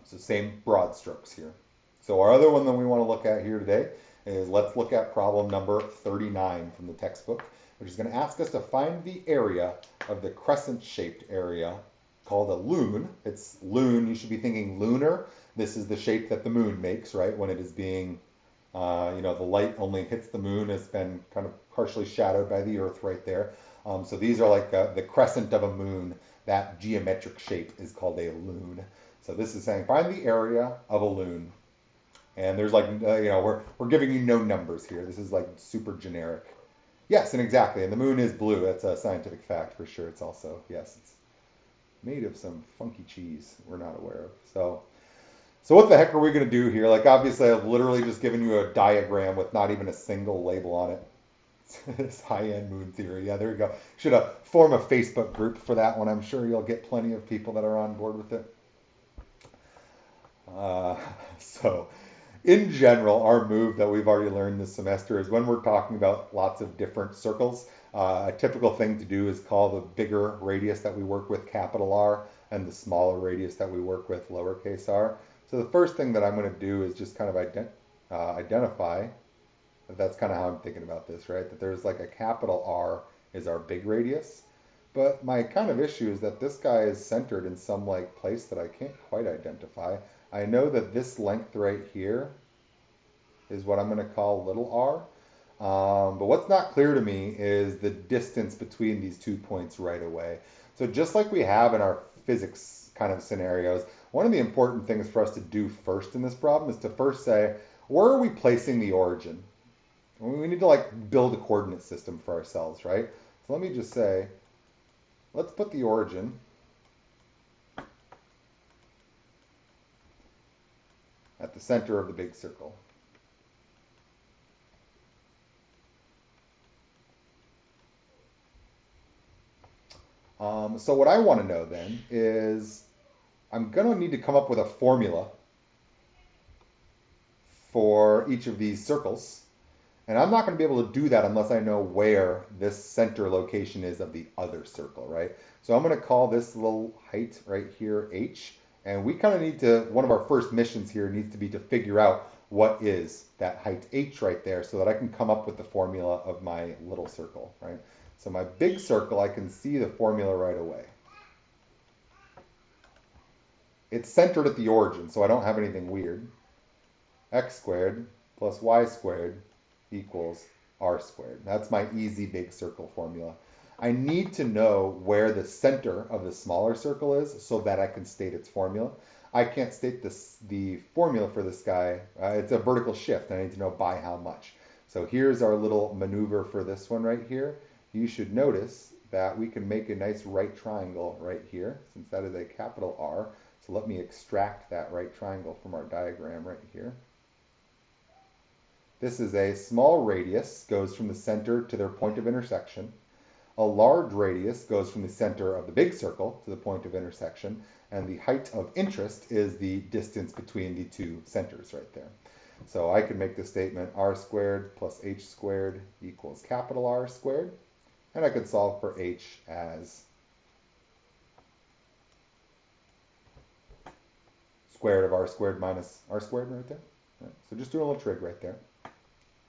So same broad strokes here. So our other one that we want to look at here today is let's look at problem number 39 from the textbook, which is going to ask us to find the area of the crescent-shaped area called a lune. It's lune, you should be thinking lunar. This is the shape that the moon makes, right? When it is being, the light only hits the moon. It's been kind of partially shadowed by the earth right there. So these are like the crescent of a moon. That geometric shape is called a lune. So this is saying find the area of a lune. And there's like, we're giving you no numbers here. This is like super generic. Yes, and exactly. And the moon is blue. That's a scientific fact for sure. It's also, yes, it's made of some funky cheese we're not aware of. So what the heck are we going to do here? Like, obviously, I've literally just given you a diagram with not even a single label on it. This high-end moon theory. Yeah, there you go. Should form a Facebook group for that one. I'm sure you'll get plenty of people that are on board with it. So, in general, our move that we've already learned this semester is when we're talking about lots of different circles, a typical thing to do is call the bigger radius that we work with capital R and the smaller radius that we work with lowercase r. So the first thing that I'm going to do is just kind of identify that that's kind of how I'm thinking about this, right? That there's like a capital R is our big radius. But my kind of issue is that this guy is centered in some like place that I can't quite identify. I know that this length right here is what I'm going to call little r. But what's not clear to me is the distance between these 2 points right away. So just like we have in our physics kind of scenarios, one of the important things for us to do first in this problem is to first say, where are we placing the origin? We need to like build a coordinate system for ourselves, right? So let me just say, let's put the origin at the center of the big circle. So what I want to know then is I'm going to need to come up with a formula for each of these circles. And I'm not going to be able to do that unless I know where this center location is of the other circle, right? So I'm going to call this little height right here h. And we kind of need to, one of our first missions here needs to be to figure out what is that height h right there so that I can come up with the formula of my little circle, right? So my big circle, I can see the formula right away. It's centered at the origin, so I don't have anything weird. X squared plus y squared equals r squared. That's my easy big circle formula. I need to know where the center of the smaller circle is so that I can state its formula. I can't state the formula for this guy. It's a vertical shift. I need to know by how much. So here's our little maneuver for this one right here. You should notice that we can make a nice right triangle right here, since that is a capital R. So let me extract that right triangle from our diagram right here. This is a small radius, goes from the center to their point of intersection. A large radius goes from the center of the big circle to the point of intersection. And the height of interest is the distance between the two centers right there. So I can make the statement r squared plus h squared equals capital R squared. And I could solve for h as square root of r squared minus r squared right there. Right. So just doing a little trig right there.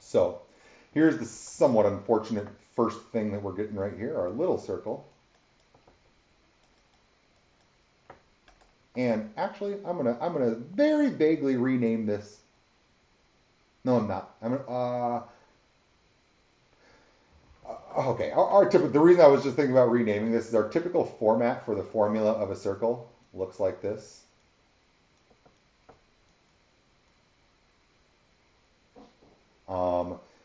So here's the somewhat unfortunate first thing that we're getting right here, our little circle. And actually, I'm gonna very vaguely rename this. No, I'm not. Okay. The reason I was just thinking about renaming this is our typical format for the formula of a circle looks like this.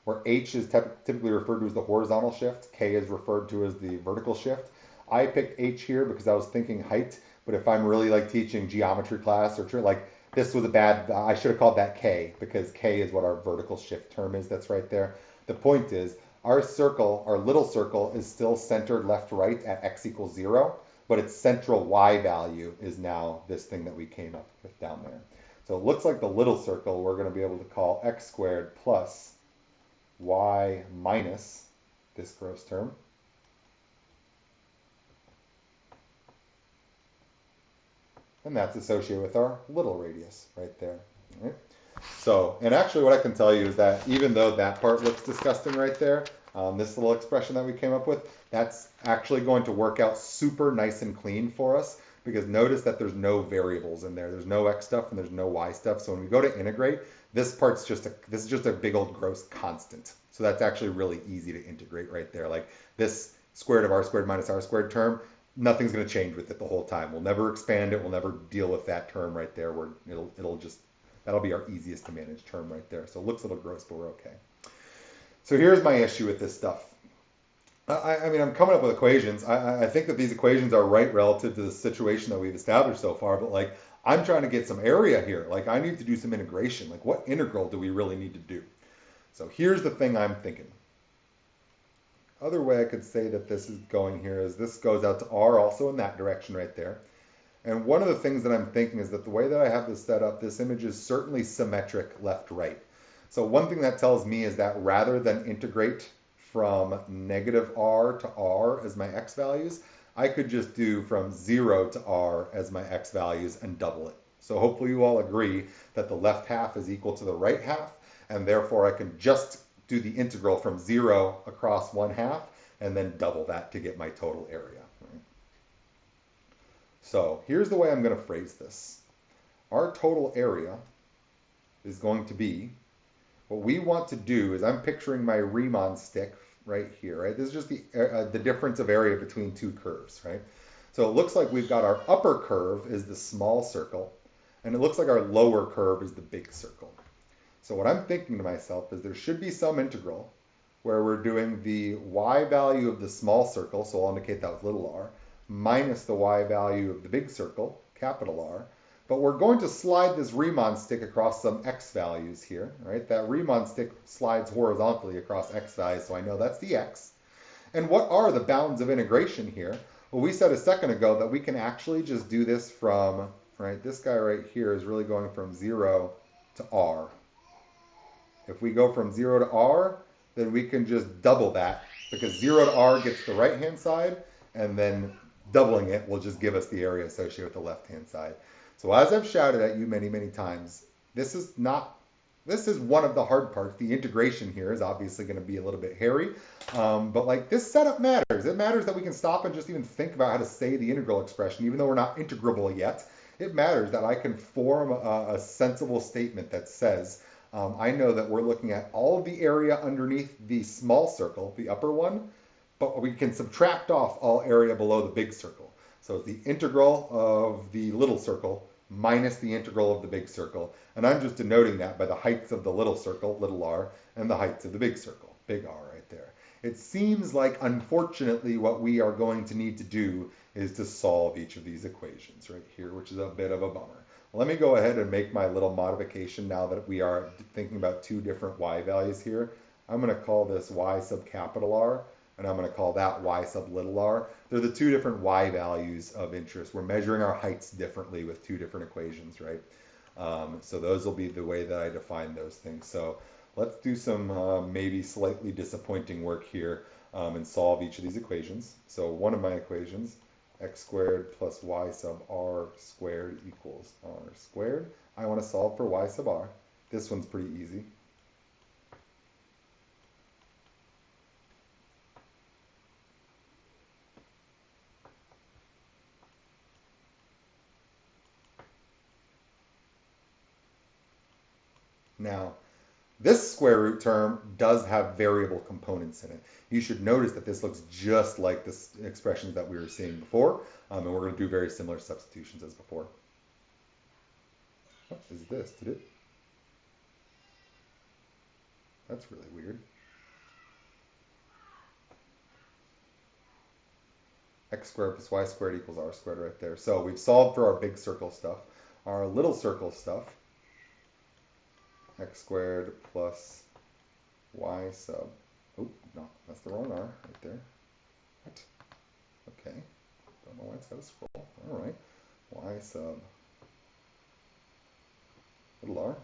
Where h is typically referred to as the horizontal shift, k is referred to as the vertical shift. I picked h here because I was thinking height, but if I'm really like teaching geometry class or like this was a bad, I should have called that k because k is what our vertical shift term is that's right there. The point is our circle, our little circle is still centered left to right at x equals 0, but its central y value is now this thing that we came up with down there. So it looks like the little circle we're going to be able to call x squared plus y minus this gross term. And that's associated with our little radius right there. Right? So, and actually what I can tell you is that even though that part looks disgusting right there, this little expression that we came up with, that's actually going to work out super nice and clean for us. Because notice that there's no variables in there. There's no x stuff and there's no y stuff. So when we go to integrate, this is just a big old gross constant. So that's actually really easy to integrate right there. Like this square root of r squared minus r squared term, nothing's going to change with it the whole time. We'll never expand it. We'll never deal with that term right there. Where that'll be our easiest to manage term right there. So it looks a little gross, but we're okay. So here's my issue with this stuff. I mean, I'm coming up with equations. I think that these equations are right relative to the situation that we've established so far, but like I'm trying to get some area here. Like I need to do some integration. Like what integral do we really need to do? So here's the thing I'm thinking. Other way I could say that this is going here is this goes out to r also in that direction right there. And one of the things that I'm thinking is that the way that I have this set up, this image is certainly symmetric left-right. So one thing that tells me is that rather than integrate from negative r to r as my x values, I could just do from 0 to r as my x values and double it. So hopefully you all agree that the left half is equal to the right half, and therefore I can just do the integral from 0 across 1/2 and then double that to get my total area. Right? So here's the way I'm going to phrase this. Our total area is going to be, what we want to do is I'm picturing my Riemann stick right here, right? This is just the difference of area between two curves, right? So it looks like we've got our upper curve is the small circle, and it looks like our lower curve is the big circle. So what I'm thinking to myself is there should be some integral where we're doing the y value of the small circle, so I'll indicate that with little r, minus the y value of the big circle, capital R, but we're going to slide this Riemann stick across some x values here, right? That Riemann stick slides horizontally across x values, so I know that's the x. And what are the bounds of integration here? Well, we said a second ago that we can actually just do this from, right, this guy right here is really going from 0 to r. If we go from 0 to r, then we can just double that because 0 to r gets the right-hand side, and then doubling it will just give us the area associated with the left-hand side. So as I've shouted at you many, many times, this is not, this is one of the hard parts. The integration here is obviously going to be a little bit hairy, but like this setup matters. It matters that we can stop and just even think about how to say the integral expression, even though we're not integrable yet. It matters that I can form a sensible statement that says, I know that we're looking at all of the area underneath the small circle, the upper one, but we can subtract off all area below the big circle. So it's the integral of the little circle minus the integral of the big circle. And I'm just denoting that by the heights of the little circle, little r, and the heights of the big circle, big R right there. It seems like, unfortunately, what we are going to need to do is to solve each of these equations right here, which is a bit of a bummer. Let me go ahead and make my little modification now that we are thinking about two different y values here. I'm going to call this y sub capital R, and I'm going to call that y sub little r. They're the two different y values of interest. We're measuring our heights differently with two different equations, right? So those will be the way that I define those things. So let's do some maybe slightly disappointing work here and solve each of these equations. So one of my equations, x squared plus y sub r squared equals r squared. I want to solve for y sub r. This one's pretty easy. Now, this square root term does have variable components in it. You should notice that this looks just like the expressions that we were seeing before, and we're going to do very similar substitutions as before. What is this? Did it? That's really weird. X squared plus y squared equals r squared right there. So we've solved for our big circle stuff. Our little circle stuff, x squared plus y sub, oh, no, that's the wrong r right there. What? Okay, don't know why it's got to scroll. All right, y sub little r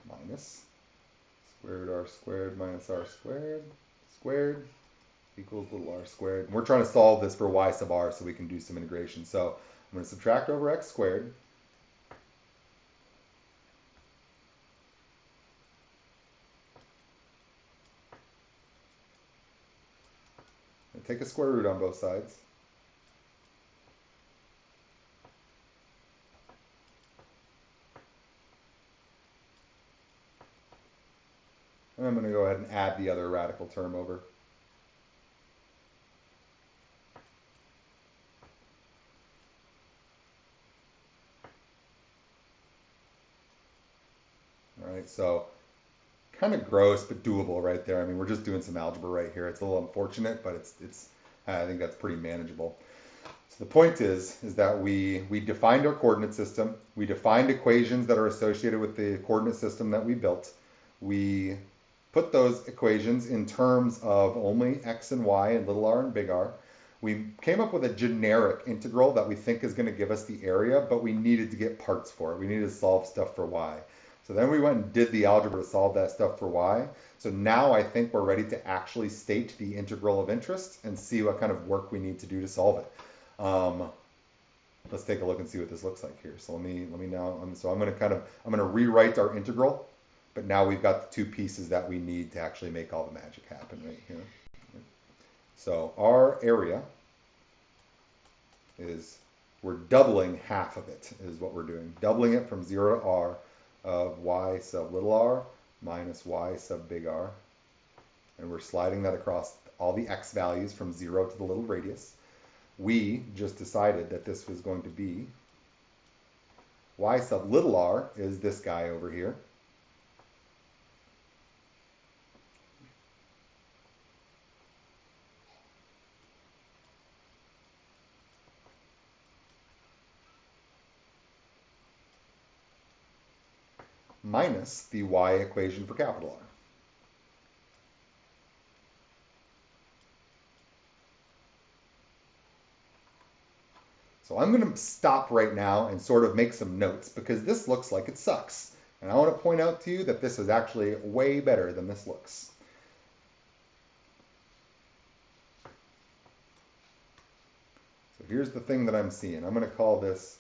minus square root r squared minus r squared squared equals little r squared. And we're trying to solve this for y sub r so we can do some integration. So I'm going to subtract over x squared. And take a square root on both sides. And I'm going to go ahead and add the other radical term over. All right, so kind of gross but doable right there. I mean, we're just doing some algebra right here. It's a little unfortunate, but it's I think that's pretty manageable. So the point is that we defined our coordinate system. We defined equations that are associated with the coordinate system that we built. We put those equations in terms of only x and y and little r and big R. We came up with a generic integral that we think is going to give us the area, but we needed to get parts for it. We needed to solve stuff for y. So then we went and did the algebra to solve that stuff for y. So now I think we're ready to actually state the integral of interest and see what kind of work we need to do to solve it. Let's take a look and see what this looks like here. So let me now. So I'm going to rewrite our integral, but now we've got the two pieces that we need to actually make all the magic happen right here. So our area is, we're doubling half of it is what we're doing. Doubling it from 0 to r of y sub little r minus y sub big R. And we're sliding that across all the x values from 0 to the little radius. We just decided that this was going to be y sub little r is this guy over here. Minus the y equation for capital R. So I'm going to stop right now and sort of make some notes because this looks like it sucks. And I want to point out to you that this is actually way better than this looks. So here's the thing that I'm seeing. I'm going to call this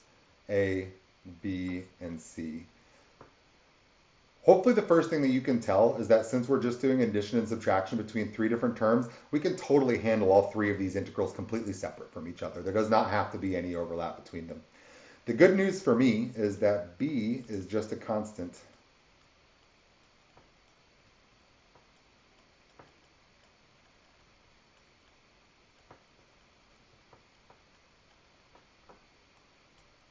A, B, and C. Hopefully the first thing that you can tell is that since we're just doing addition and subtraction between three different terms, we can totally handle all three of these integrals completely separate from each other. There does not have to be any overlap between them. The good news for me is that B is just a constant.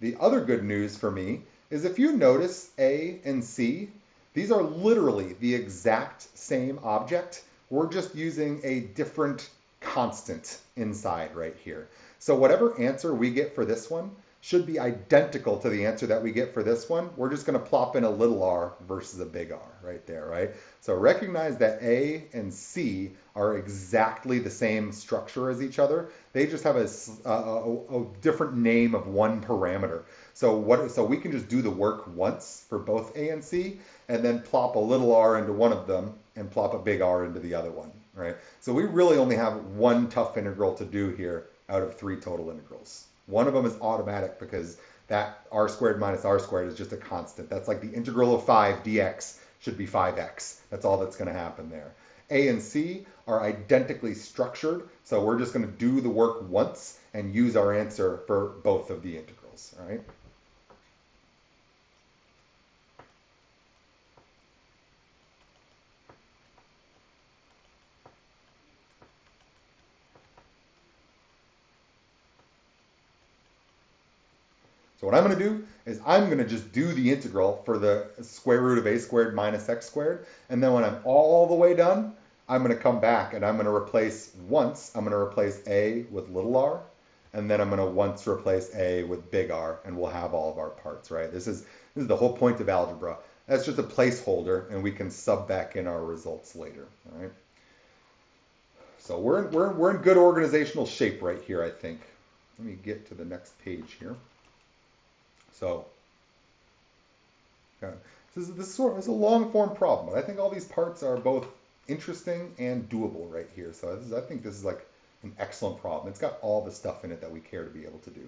The other good news for me is if you notice A and C, these are literally the exact same object. We're just using a different constant inside right here. So whatever answer we get for this one should be identical to the answer that we get for this one. We're just going to plop in a little r versus a big R right there, right? So recognize that A and C are exactly the same structure as each other. They just have a different name of one parameter. So we can just do the work once for both A and C, and then plop a little r into one of them and plop a big R into the other one, right? So we really only have one tough integral to do here out of three total integrals. One of them is automatic because that r squared minus r squared is just a constant. That's like the integral of 5 dx should be 5x. That's all that's going to happen there. A and C are identically structured, so we're just going to do the work once and use our answer for both of the integrals, all right? So what I'm going to do is I'm going to just do the integral for the square root of a squared minus x squared. And then when I'm all the way done, I'm going to come back and I'm going to replace once, I'm going to replace a with little r. And then I'm going to once replace a with big R, and we'll have all of our parts, right? This is the whole point of algebra. That's just a placeholder, and we can sub back in our results later, all right? So we're in good organizational shape right here, I think. Let me get to the next page here. So, okay. This is a long form problem, but I think all these parts are both interesting and doable right here. So I think this is like an excellent problem. It's got all the stuff in it that we care to be able to do.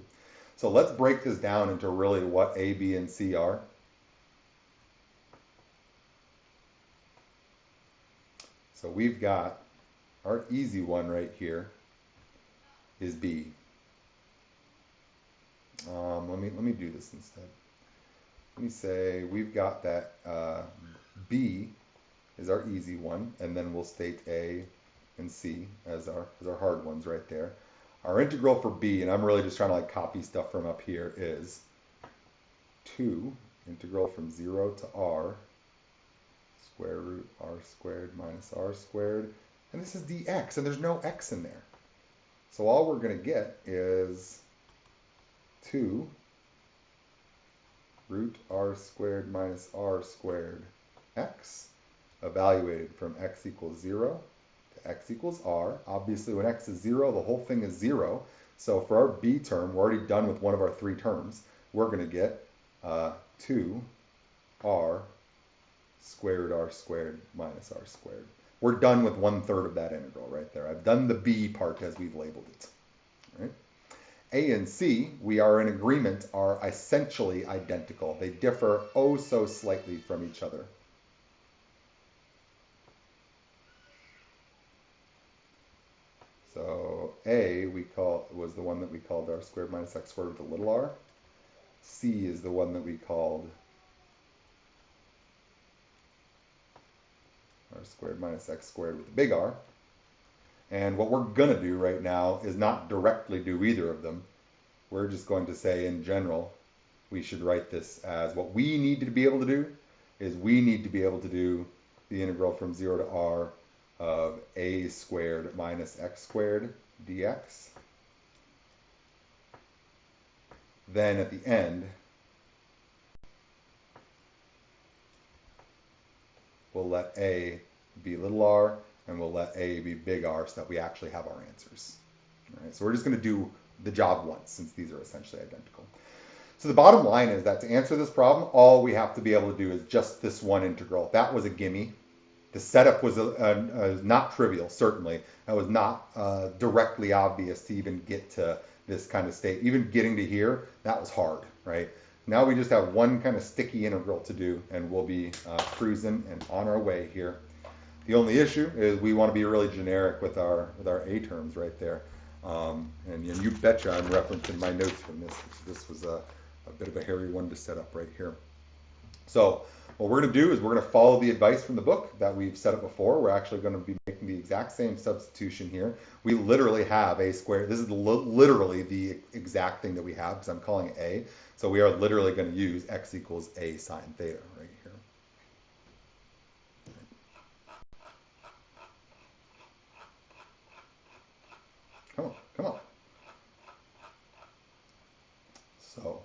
So let's break this down into really what A, B, and C are. So we've got our easy one right here is B. Let me do this instead. Let me say we've got that B is our easy one, and then we'll state A and C as our hard ones right there. Our integral for B, and I'm really just trying to like copy stuff from up here, is 2 integral from 0 to r square root r squared minus r squared, and this is dx, and there's no x in there. So all we're going to get is 2 root r squared minus r squared x, evaluated from x equals 0 to x equals r. Obviously, when x is 0, the whole thing is 0. So for our b term, we're already done with one of our three terms. We're going to get 2r squared r squared minus r squared. We're done with 1/3 of that integral right there. I've done the b part as we've labeled it. All right? A and C, we are in agreement, are essentially identical. They differ oh so slightly from each other. So A was the one that we called r squared minus x squared with a little r. C is the one that we called r squared minus x squared with a big R. And what we're going to do right now is not directly do either of them. We're just going to say in general, we should write this as what we need to be able to do is we need to be able to do the integral from 0 to r of a squared minus x squared dx. Then at the end, we'll let a be little r, and we'll let a be big R so that we actually have our answers. All right, so we're just going to do the job once since these are essentially identical. So the bottom line is that to answer this problem, all we have to be able to do is just this one integral. That was a gimme. The setup was not trivial, certainly. That was not directly obvious to even get to this kind of state. Even getting to here, that was hard, right? Now we just have one kind of sticky integral to do, and we'll be cruising and on our way here. The only issue is we want to be really generic with our A terms right there. And you betcha I'm referencing my notes from this. This was a bit of a hairy one to set up right here. So what we're going to do is we're going to follow the advice from the book that we've set up before. We're actually going to be making the exact same substitution here. We literally have a squared. This is literally the exact thing that we have because I'm calling it a. So we are literally going to use x equals a sine theta right here. Come on, come on. So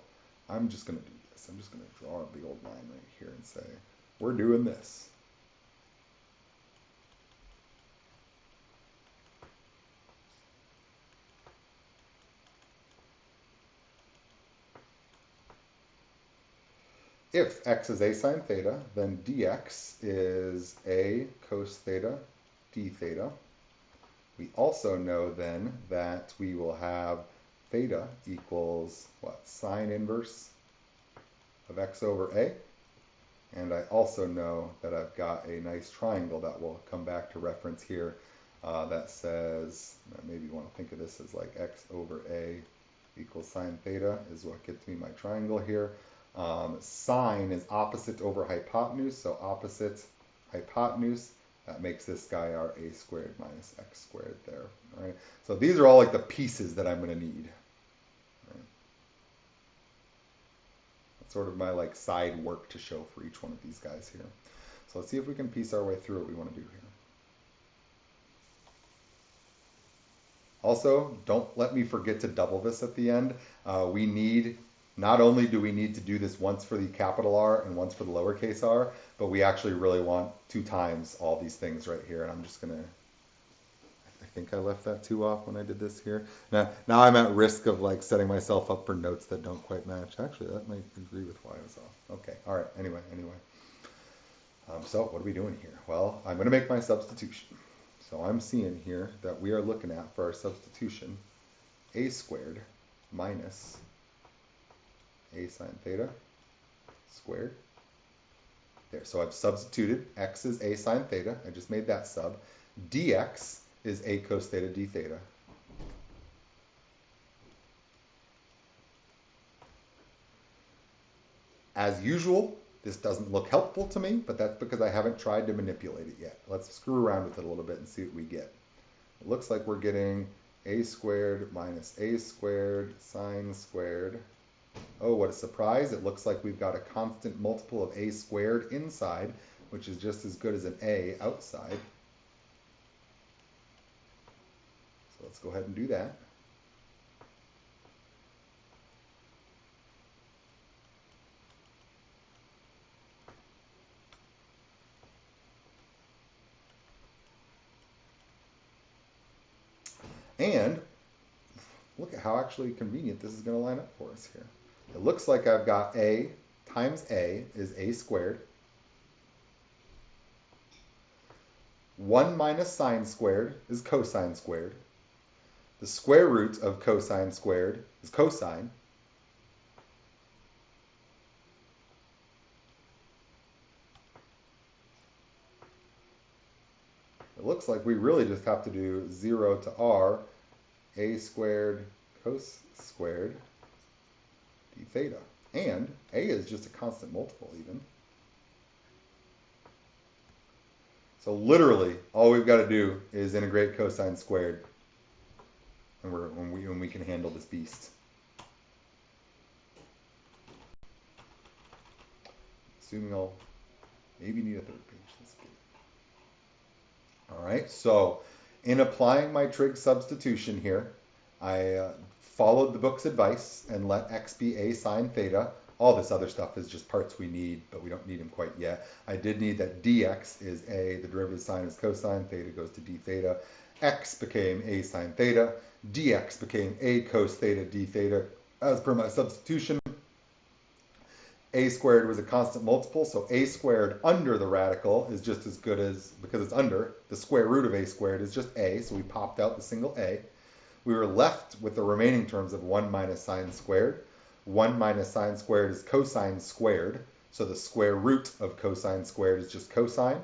I'm just going to do this. I'm just going to draw a big old line right here and say, we're doing this. If x is a sine theta, then dx is a cos theta d theta. We also know then that we will have theta equals what? Sine inverse of x over a. And I also know that I've got a nice triangle that will come back to reference here that says, maybe you want to think of this as like x over a equals sine theta is what gets me my triangle here. Sine is opposite over hypotenuse, so opposite hypotenuse. That makes this guy our a squared minus x squared there. All right. So these are all like the pieces that I'm going to need. Right. That's sort of my like side work to show for each one of these guys here. So let's see if we can piece our way through what we want to do here. Also, don't let me forget to double this at the end. We need, not only do we need to do this once for the capital R and once for the lowercase r, but we actually really want 2 times all these things right here. And I'm just going to, I think I left that 2 off when I did this here. Now I'm at risk of like setting myself up for notes that don't quite match. Actually, that might agree with why I was off. Okay, all right, anyway. So what are we doing here? Well, I'm going to make my substitution. So I'm seeing here that we are looking at, for our substitution, a squared minus a sine theta squared. There, so I've substituted x is a sine theta. I just made that sub. Dx is a cos theta d theta. As usual, this doesn't look helpful to me, but that's because I haven't tried to manipulate it yet. Let's screw around with it a little bit and see what we get. It looks like we're getting a squared minus a squared sine squared. Oh, what a surprise. It looks like we've got a constant multiple of a squared inside, which is just as good as an a outside. So let's go ahead and do that. And look at how actually convenient this is going to line up for us here. It looks like I've got a times a is a squared. 1 minus sine squared is cosine squared. The square root of cosine squared is cosine. It looks like we really just have to do 0 to r, a squared cos squared d theta. And a is just a constant multiple even. So literally, all we've got to do is integrate cosine squared, and when we can handle this beast. Assuming I'll maybe need a 3rd page. Let's get it. All right, so in applying my trig substitution here, I followed the book's advice and let x be a sine theta. All this other stuff is just parts we need, but we don't need them quite yet. I did need that dx is a, the derivative sine is cosine, theta goes to d theta. X became a sine theta. Dx became a cos theta d theta as per my substitution. a squared was a constant multiple, so a squared under the radical is just as good as, because it's under, the square root of a squared is just a, so we popped out the single a. We were left with the remaining terms of 1 minus sine squared. 1 minus sine squared is cosine squared, so the square root of cosine squared is just cosine.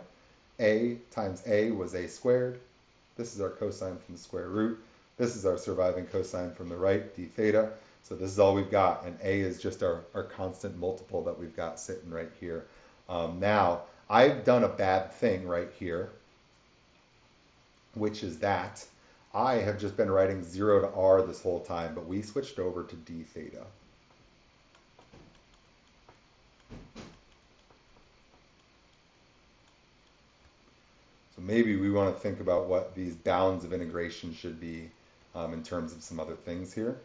A times a was a squared. This is our cosine from the square root. This is our surviving cosine from the right, d theta. So this is all we've got, and a is just our constant multiple that we've got sitting right here. Now, I've done a bad thing right here, which is that I have just been writing 0 to r this whole time, but we switched over to d theta. So maybe we want to think about what these bounds of integration should be in terms of some other things here.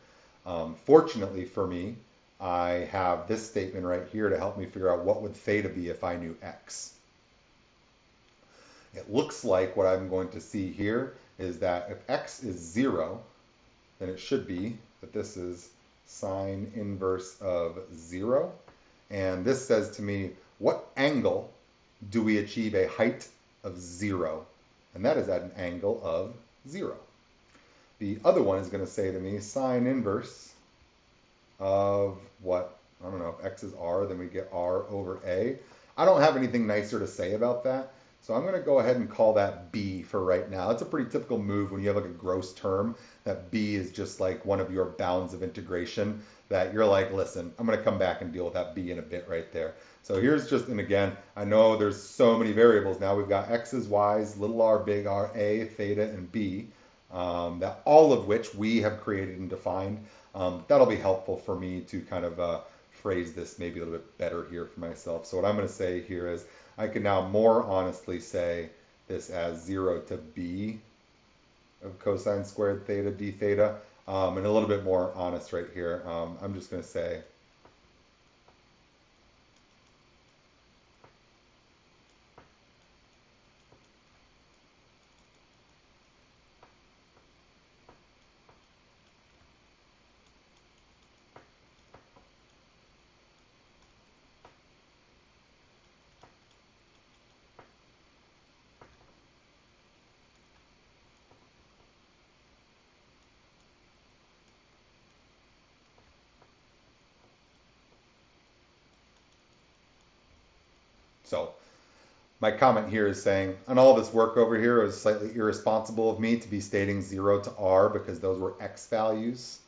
Fortunately for me, I have this statement right here to help me figure out what would theta be if I knew x. It looks like what I'm going to see here is that if x is 0, then it should be that this is sine inverse of 0. And this says to me, what angle do we achieve a height of 0? And that is at an angle of 0. The other one is going to say to me sine inverse of what? I don't know, if x is r, then we get r over a. I don't have anything nicer to say about that, so I'm going to go ahead and call that b for right now. It's a pretty typical move when you have like a gross term, that b is just like one of your bounds of integration that you're like, listen, I'm going to come back and deal with that b in a bit right there. So here's just, and again, I know there's so many variables now. We've got x's, y's, little r, big R, a, theta, and b, that all of which we have created and defined. That'll be helpful for me to kind of phrase this maybe a little bit better here for myself. So what I'm going to say here is I can now more honestly say this as 0 to b of cosine squared theta d theta, and a little bit more honest right here. I'm just going to say so. My comment here is saying, on all this work over here, it was slightly irresponsible of me to be stating 0 to r because those were x values,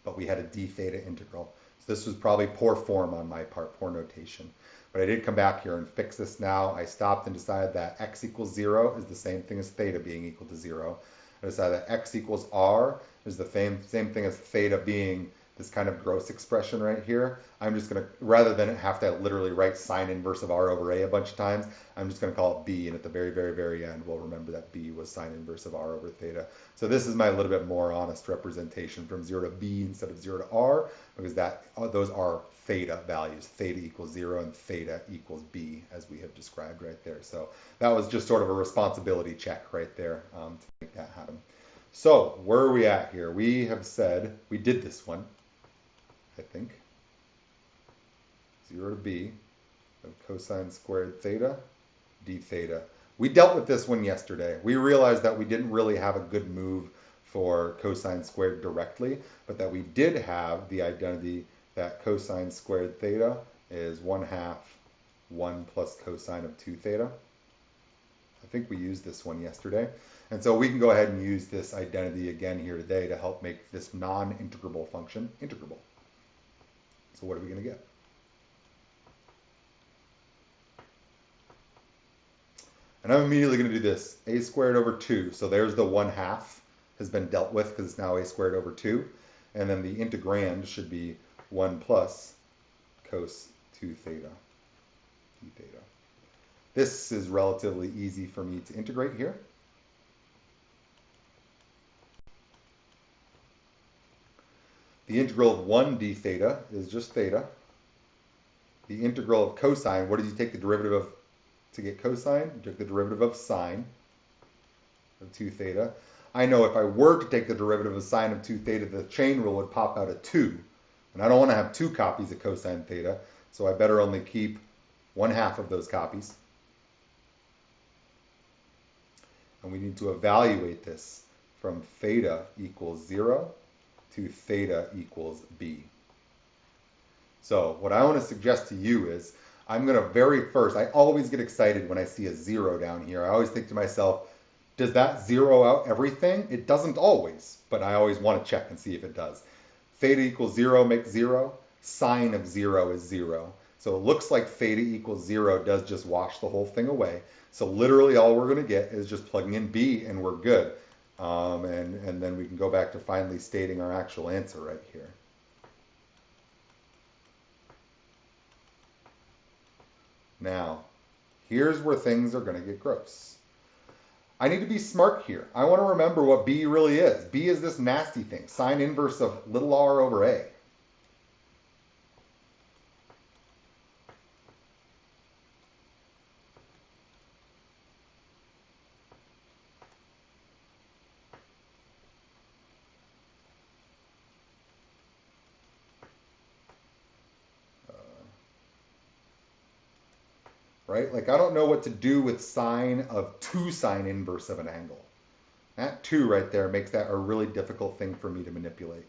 but we had a d theta integral. So this was probably poor form on my part, poor notation. But I did come back here and fix this now. I stopped and decided that x equals 0 is the same thing as theta being equal to 0. I decided that x equals r is the same thing as theta being this kind of gross expression right here. I'm just going to, rather than have to literally write sine inverse of r over a bunch of times, I'm just going to call it b, and at the very, very, very end, we'll remember that b was sine inverse of r over theta. So this is my little bit more honest representation from 0 to b instead of 0 to r, because those are theta values. Theta equals 0 and theta equals b, as we have described right there. So that was just sort of a responsibility check right there to make that happen. So where are we at here? We have said, we did this one, I think, 0 to b of cosine squared theta d theta. We dealt with this one yesterday. We realized that we didn't really have a good move for cosine squared directly, but that we did have the identity that cosine squared theta is 1/2 1 plus cosine of 2 theta. I think we used this one yesterday. And so we can go ahead and use this identity again here today to help make this non-integrable function integrable. So what are we going to get? And I'm immediately going to do this, a squared over 2. So there's the 1/2 has been dealt with because it's now a squared over 2. And then the integrand should be 1 plus cos 2 theta d theta. This is relatively easy for me to integrate here. The integral of 1 d theta is just theta. The integral of cosine, what did you take the derivative of to get cosine? You took the derivative of sine of 2 theta. I know if I were to take the derivative of sine of 2 theta, the chain rule would pop out at 2. And I don't want to have 2 copies of cosine theta. So I better only keep 1/2 of those copies. And we need to evaluate this from theta equals 0 to theta equals b. So what I want to suggest to you is I'm going to very first, I always get excited when I see a 0 down here. I always think to myself, does that zero out everything? It doesn't always, but I always want to check and see if it does. Theta equals 0 makes 0. Sine of 0 is 0. So it looks like theta equals 0 does just wash the whole thing away. So literally all we're going to get is just plugging in b and we're good. And then we can go back to finally stating our actual answer right here. Now, here's where things are going to get gross. I need to be smart here. I want to remember what b really is. B is this nasty thing, sine inverse of little r over a. Right? Like I don't know what to do with sine of 2 sine inverse of an angle. That 2 right there makes that a really difficult thing for me to manipulate.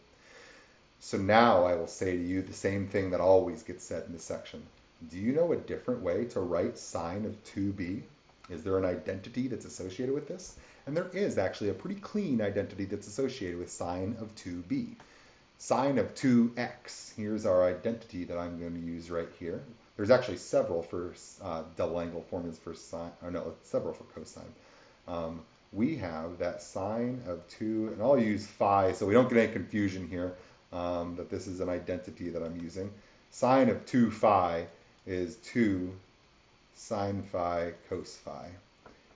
So now I will say to you the same thing that always gets said in this section. Do you know a different way to write sine of 2b? Is there an identity that's associated with this? And there is actually a pretty clean identity that's associated with sine of 2b. Sine of 2x, here's our identity that I'm going to use right here. There's actually several for double angle formulas for sine, or no, several for cosine. We have that sine of 2, and I'll use phi so we don't get any confusion here that this is an identity that I'm using. Sine of 2 phi is 2 sine phi cos phi.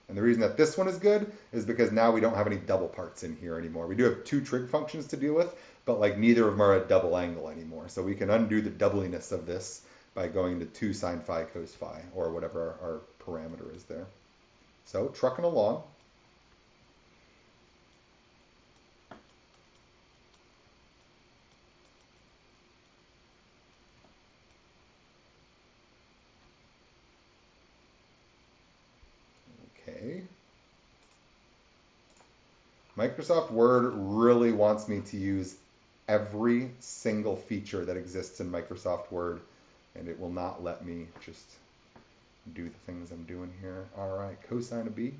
And the reason that this one is good is because now we don't have any double parts in here anymore. We do have 2 trig functions to deal with, but like neither of them are a double angle anymore. So we can undo the doubliness of this by going to 2 sine phi cos phi, or whatever our parameter is there. So trucking along. Okay. Microsoft Word really wants me to use every single feature that exists in Microsoft Word, and it will not let me just do the things I'm doing here. All right, cosine of b.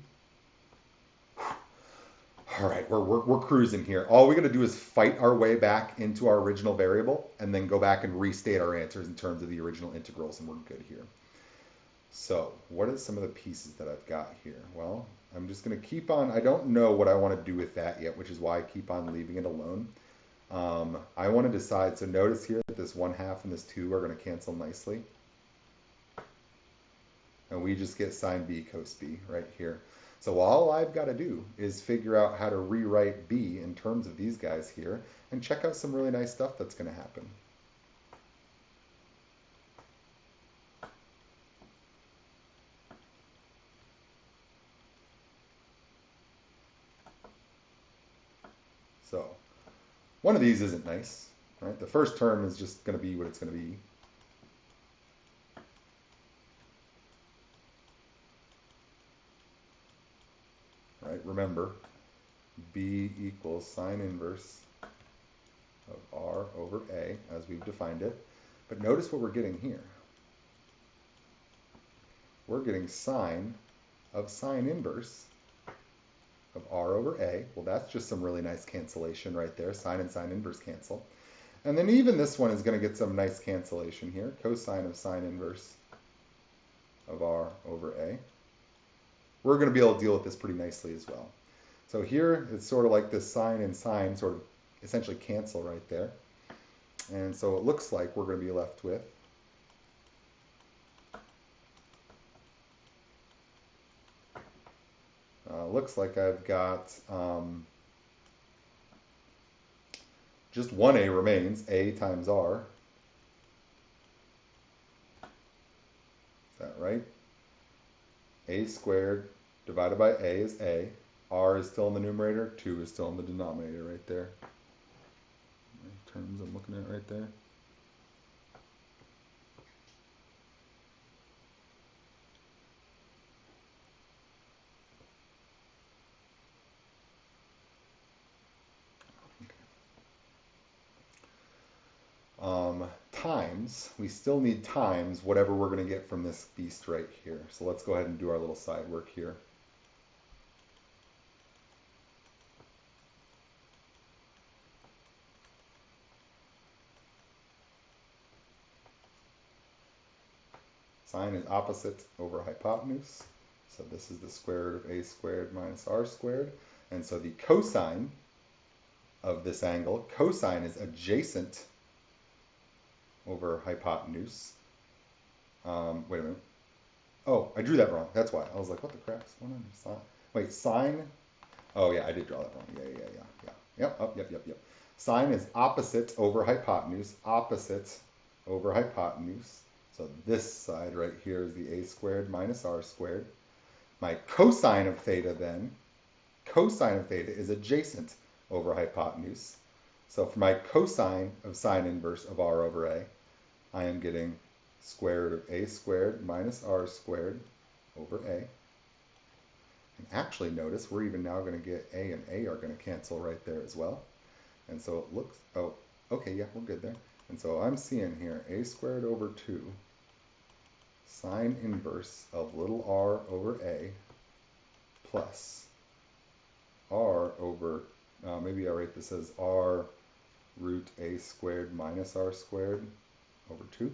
All right, we're cruising here. All we got to do is fight our way back into our original variable and then go back and restate our answers in terms of the original integrals, and we're good here. So what are some of the pieces that I've got here? Well, I'm just going to keep on. I don't know what I want to do with that yet, which is why I keep on leaving it alone. I want to decide. So notice here that this 1/2 and this 2 are going to cancel nicely. And we just get sine b cos b right here. So all I've got to do is figure out how to rewrite b in terms of these guys here and check out some really nice stuff that's going to happen. So one of these isn't nice, right? The first term is just going to be what it's going to be. Right? Remember, b equals sine inverse of r over a, as we've defined it. But notice what we're getting here. We're getting sine of sine inverse of r over a. Well, that's just some really nice cancellation right there. Sine and sine inverse cancel. And then even this one is going to get some nice cancellation here. Cosine of sine inverse of r over a. We're going to be able to deal with this pretty nicely as well. So here it's sort of like this sine and sine sort of essentially cancel right there. And so it looks like we're going to be left with looks like I've got just one a remains, a times r. Is that right? A squared divided by a is a. R is still in the numerator, 2 is still in the denominator right there. Terms I'm looking at right there. Times, we still need times whatever we're going to get from this beast right here. So let's go ahead and do our little side work here. Sine is opposite over hypotenuse. So this is the square root of a squared minus r squared. And so the cosine of this angle, cosine is adjacent over hypotenuse. Wait a minute. Oh, I drew that wrong. That's why. I was like, what the crap's going on? Wait, sine. Oh, yeah, I did draw that wrong. Yeah. Yep. Sine is opposite over hypotenuse. Opposite over hypotenuse. So this side right here is the a squared minus r squared. My cosine of theta then, cosine of theta is adjacent over hypotenuse. So for my cosine of sine inverse of r over a, I am getting square root of a squared minus r squared over a. And actually notice we're even now going to get a and a are going to cancel right there as well. And so it looks, oh, okay, yeah, we're good there. And so I'm seeing here a squared over 2 sine inverse of little r over a plus r over, maybe I write this as r root a squared minus r squared over 2.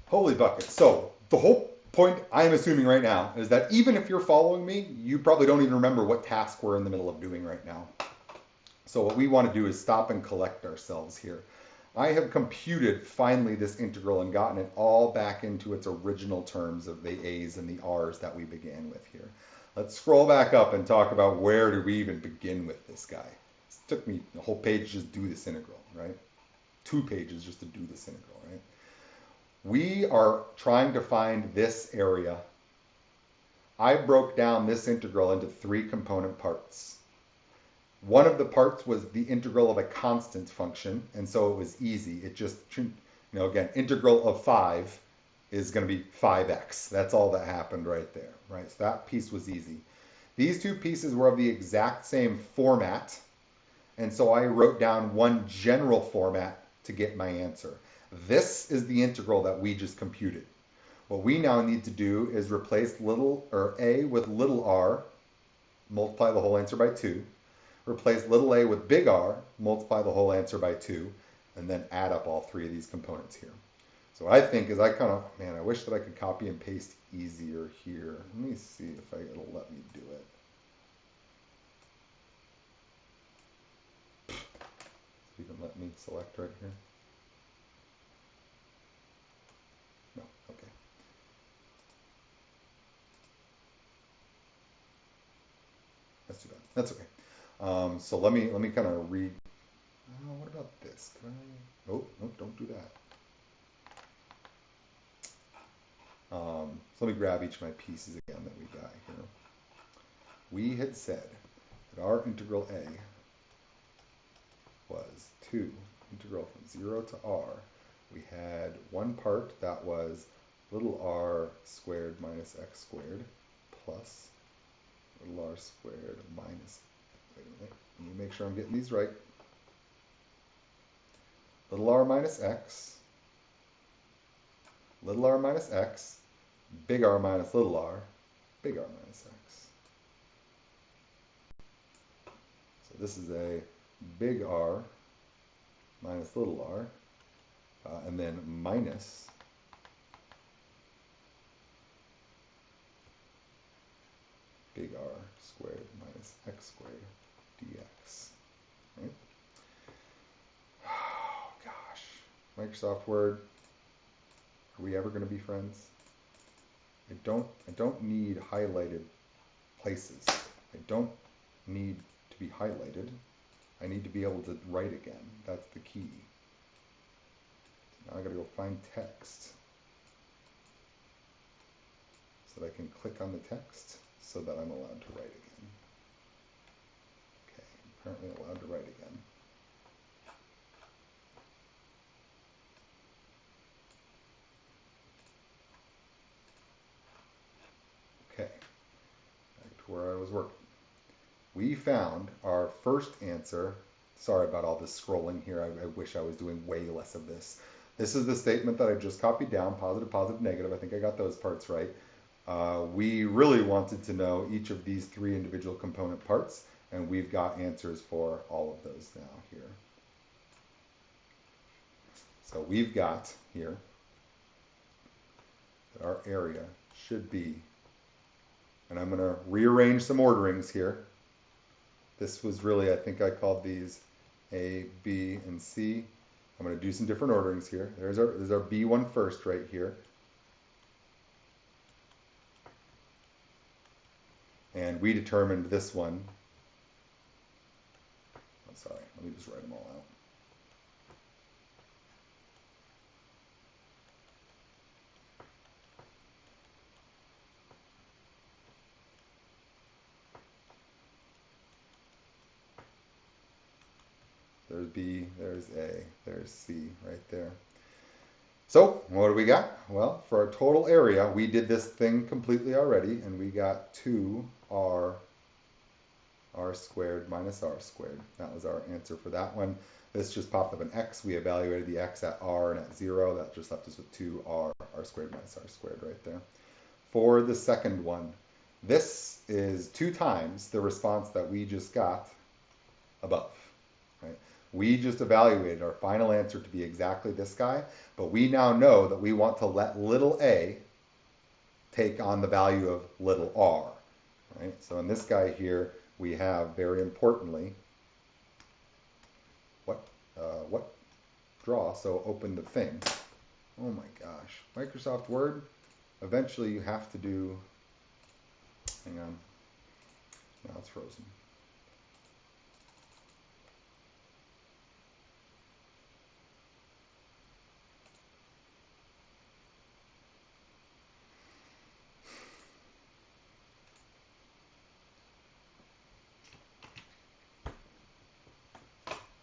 Holy bucket. So the whole point I'm assuming right now is that even if you're following me, you probably don't even remember what task we're in the middle of doing right now. So what we want to do is stop and collect ourselves here. I have computed finally this integral and gotten it all back into its original terms of the a's and the r's that we began with here. Let's scroll back up and talk about where do we even begin with this guy. It took me a whole page to just do this integral, right? 2 pages just to do this integral, right? We are trying to find this area. I broke down this integral into 3 component parts. One of the parts was the integral of a constant function, and so it was easy. It just, again, integral of 5 is going to be 5x. That's all that happened right there, right? So that piece was easy. These 2 pieces were of the exact same format, and so I wrote down one general format to get my answer. This is the integral that we just computed. What we now need to do is replace a with little r, multiply the whole answer by 2. Replace little a with big R, multiply the whole answer by 2, and then add up all 3 of these components here. So what I think is I wish that I could copy and paste easier here. Let me see if it'll let me do it. So you can let me select right here. No, okay. That's too bad. That's okay. So let me kind of read. What about this? Can I? Oh, no, don't do that. So let me grab each of my pieces again that we got here. We had said that our integral a was 2 integral from 0 to r. We had one part that was little r squared minus x squared plus little r squared minus, wait a minute, let me make sure I'm getting these right. Little r minus x, little r minus x, big R minus little r, big R minus x. So this is a big R minus little r, and then minus big R squared minus x squared dx. Right? Oh gosh, Microsoft Word. Are we ever going to be friends? I don't need highlighted places. I don't need to be highlighted. I need to be able to write again. That's the key. Now I gotta go find text so that I can click on the text so that I'm allowed to write again. Okay, apparently allowed to write again. Okay, back to where I was working. We found our first answer Sorry about all this scrolling here. I wish I was doing way less of this. This is the statement that I just copied down, positive, positive, negative. I think I got those parts right. We really wanted to know each of these three individual component parts, and we've got answers for all of those now here. So we've got here that our area should be, and I'm going to rearrange some orderings here. This was really, I think I called these A, B, and C. I'm going to do some different orderings here. There's our B1 first right here. And we determined this one. Oh, sorry, let me just write them all out. There's B, there's A, there's C right there. So what do we got? Well, for our total area, we did this thing completely already, and we got 2r squared minus r squared. That was our answer for that one. This just popped up an x. We evaluated the x at r and at 0. That just left us with 2r squared minus r squared right there. For the second one, this is 2 times the response that we just got above. Right? We just evaluated our final answer to be exactly this guy, but we now know that we want to let little a take on the value of little r. Right? So in this guy here, we have, very importantly, what draw, so open the thing. Oh my gosh, Microsoft Word, eventually you have to do, hang on, now it's frozen.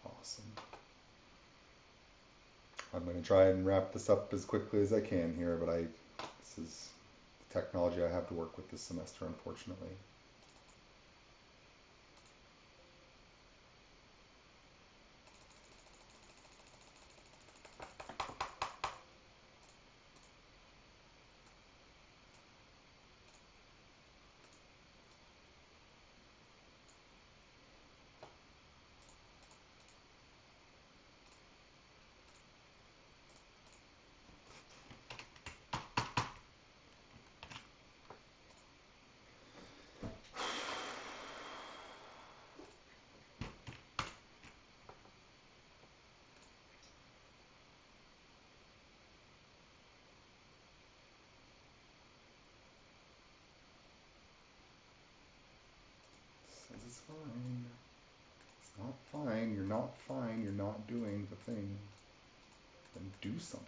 Awesome. I'm going to try and wrap this up as quickly as I can here, but this is the technology I have to work with this semester, unfortunately. Says it's fine. It's not fine. You're not fine. You're not doing the thing. Then do something.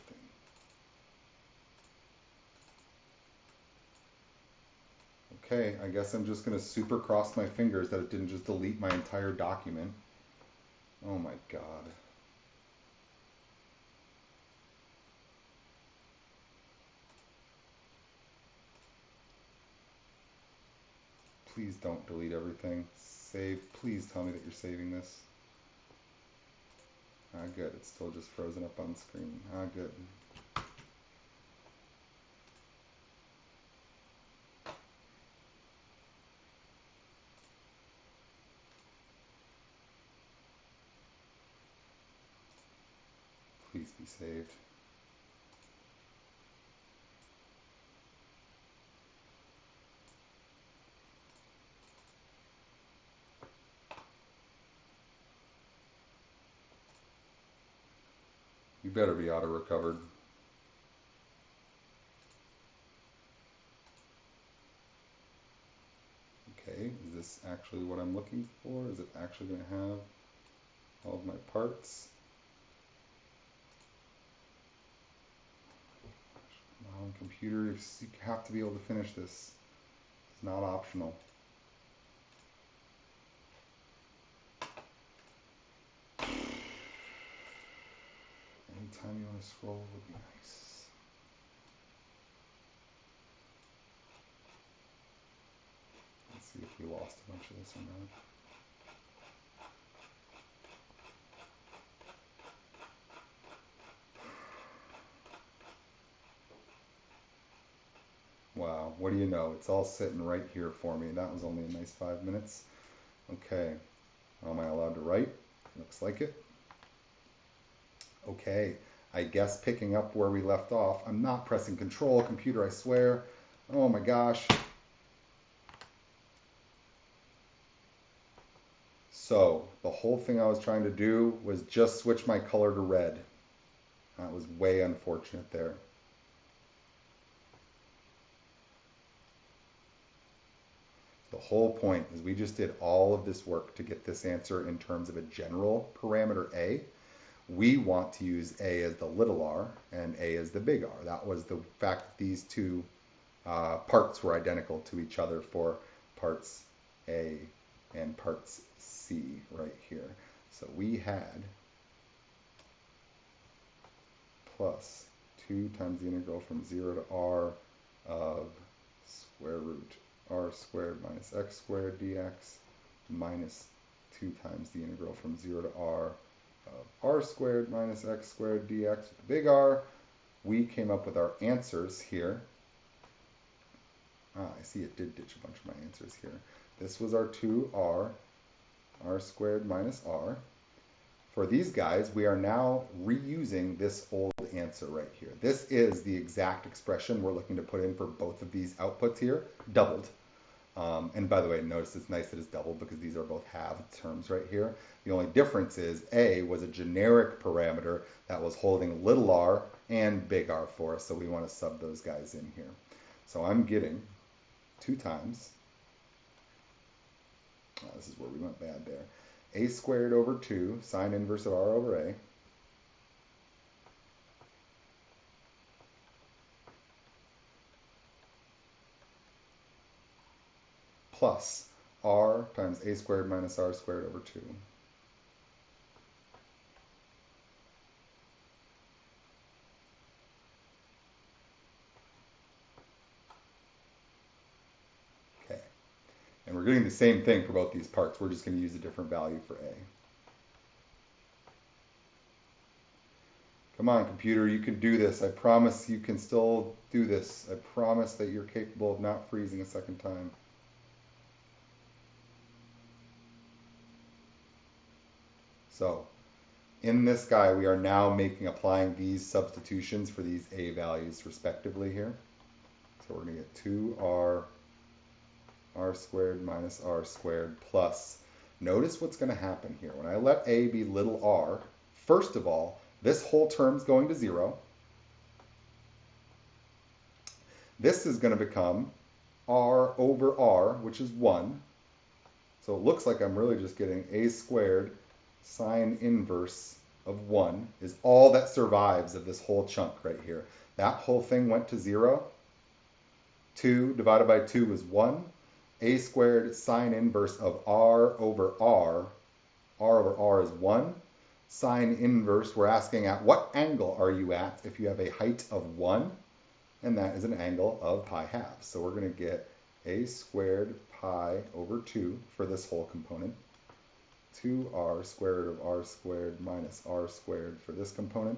Okay, I guess I'm just going to super cross my fingers that it didn't just delete my entire document. Oh my god. Please don't delete everything. Save. Please tell me that you're saving this. Ah, good. It's still just frozen up on the screen. Ah, good. Please be saved. You better be auto-recovered. Okay, is this actually what I'm looking for? Is it actually going to have all of my parts? Come on, computer, you have to be able to finish this. It's not optional. Anytime you want to scroll would be nice. Let's see if we lost a bunch of this or not. Wow, what do you know? It's all sitting right here for me. That was only a nice 5 minutes. Okay, am I allowed to write? Looks like it. Okay, I guess picking up where we left off. I'm not pressing control, computer, I swear. Oh my gosh. So, the whole thing I was trying to do was just switch my color to red. That was way unfortunate there. The whole point is we just did all of this work to get this answer in terms of a general parameter A. We want to use A as the little r and A as the big R. That was the fact that these two parts were identical to each other for parts A and parts C right here. So we had plus 2 times the integral from 0 to r of square root r squared minus x squared dx minus 2 times the integral from 0 to r of r squared minus x squared dx with the big R. We came up with our answers here. I see it did ditch a bunch of my answers here. This was our 2r, r squared minus r. For these guys, we are now reusing this old answer right here. This is the exact expression we're looking to put in for both of these outputs here, doubled. And by the way, notice it's nice that it's doubled because these are both halved terms right here. The only difference is A was a generic parameter that was holding little r and big R for us, so we want to sub those guys in here. So I'm getting 2 times, this is where we went bad there, a squared over 2 sine inverse of r over a plus r times a squared minus r squared over 2. Okay, and we're getting the same thing for both these parts. We're just going to use a different value for a. Come on, computer, you can do this. I promise you can still do this. I promise that you're capable of not freezing a second time. So, in this guy, we are now applying these substitutions for these a values respectively here. So we're going to get 2r r squared minus r squared plus. Notice what's going to happen here. When I let a be little r, first of all, this whole term's going to 0. This is going to become r over r, which is 1. So it looks like I'm really just getting a squared sine inverse of 1 is all that survives of this whole chunk right here. That whole thing went to 0. 2 divided by 2 is 1. A squared sine inverse of r over r over r is 1. Sine inverse, we're asking at what angle are you at if you have a height of 1? And that is an angle of pi halves. So we're going to get a squared pi over 2 for this whole component. 2r square root of r squared minus r squared for this component.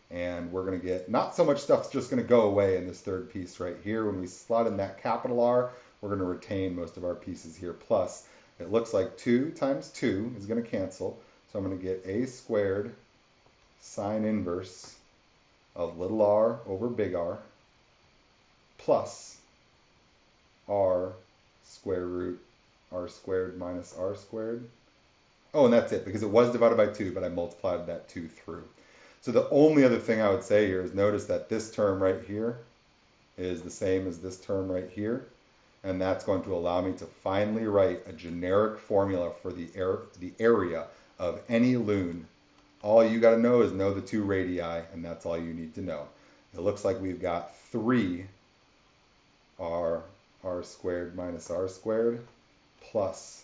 And we're going to get, not so much stuff's just going to go away in this third piece right here. When we slot in that capital R, we're going to retain most of our pieces here. Plus, it looks like 2 times 2 is going to cancel. So I'm going to get a squared sine inverse of little r over big R plus r square root r squared minus r squared. Oh, and that's it, because it was divided by 2, but I multiplied that 2 through. So the only other thing I would say here is notice that this term right here is the same as this term right here. And that's going to allow me to finally write a generic formula for the area of any lune. All you got to know is know the 2 radii, and that's all you need to know. It looks like we've got 3 r squared minus r squared plus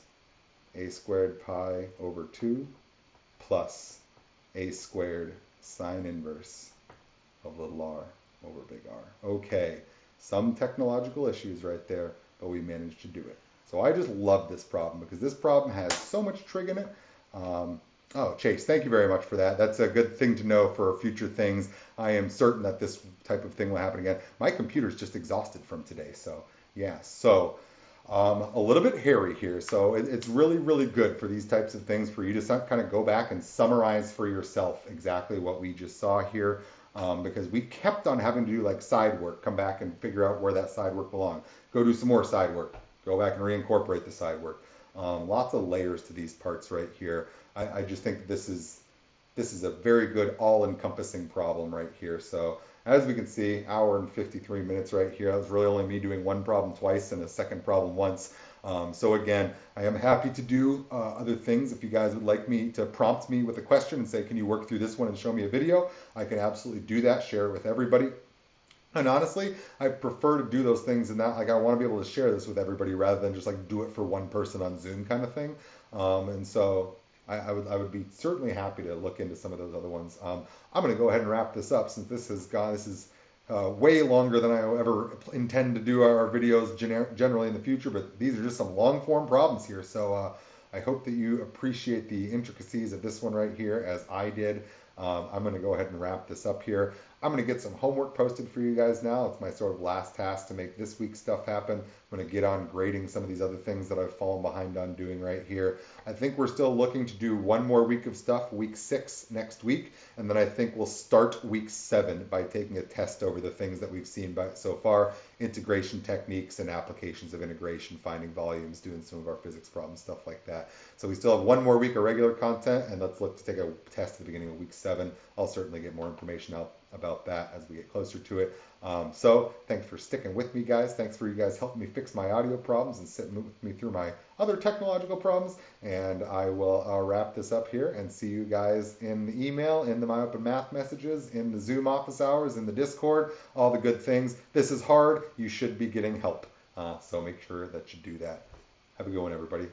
a squared pi over 2 plus a squared sine inverse of little r over big R. Okay, some technological issues right there, but we managed to do it. So I just love this problem because this problem has so much trig in it. Oh, Chase, thank you very much for that. That's a good thing to know for future things. I am certain that this type of thing will happen again. My computer's just exhausted from today, so yeah. So a little bit hairy here. So it's really, really good for these types of things for you to kind of go back and summarize for yourself exactly what we just saw here. Because we kept on having to do like side work, come back and figure out where that side work belonged. Go do some more side work. Go back and reincorporate the side work. Lots of layers to these parts right here. I just think this is a very good all-encompassing problem right here. So as we can see, hour and 53 minutes right here. That was really only me doing one problem twice and a second problem once. So again, I am happy to do other things. If you guys would like me to prompt me with a question and say, can you work through this one and show me a video? I can absolutely do that, share it with everybody. And honestly, I prefer to do those things and not like I want to be able to share this with everybody rather than just like do it for one person on Zoom kind of thing. And so I would be certainly happy to look into some of those other ones. I'm going to go ahead and wrap this up since this has gone. This is way longer than I ever intend to do our videos generally in the future. But these are just some long form problems here. So I hope that you appreciate the intricacies of this one right here as I did. I'm going to go ahead and wrap this up here. I'm going to get some homework posted for you guys now. It's my sort of last task to make this week's stuff happen. I'm going to get on grading some of these other things that I've fallen behind on doing right here. I think we're still looking to do one more week of stuff, week 6 next week, and then I think we'll start week 7 by taking a test over the things that we've seen so far, integration techniques and applications of integration, finding volumes, doing some of our physics problems, stuff like that. So we still have one more week of regular content, and let's look to take a test at the beginning of week 7. I'll certainly get more information out about that as we get closer to it. So thanks for sticking with me, guys. Thanks for you guys helping me fix my audio problems and sitting with me through my other technological problems. And I will wrap this up here and see you guys in the email, in the My Open Math messages, in the Zoom office hours, in the Discord, all the good things. This is hard. You should be getting help. So make sure that you do that. Have a good one, everybody.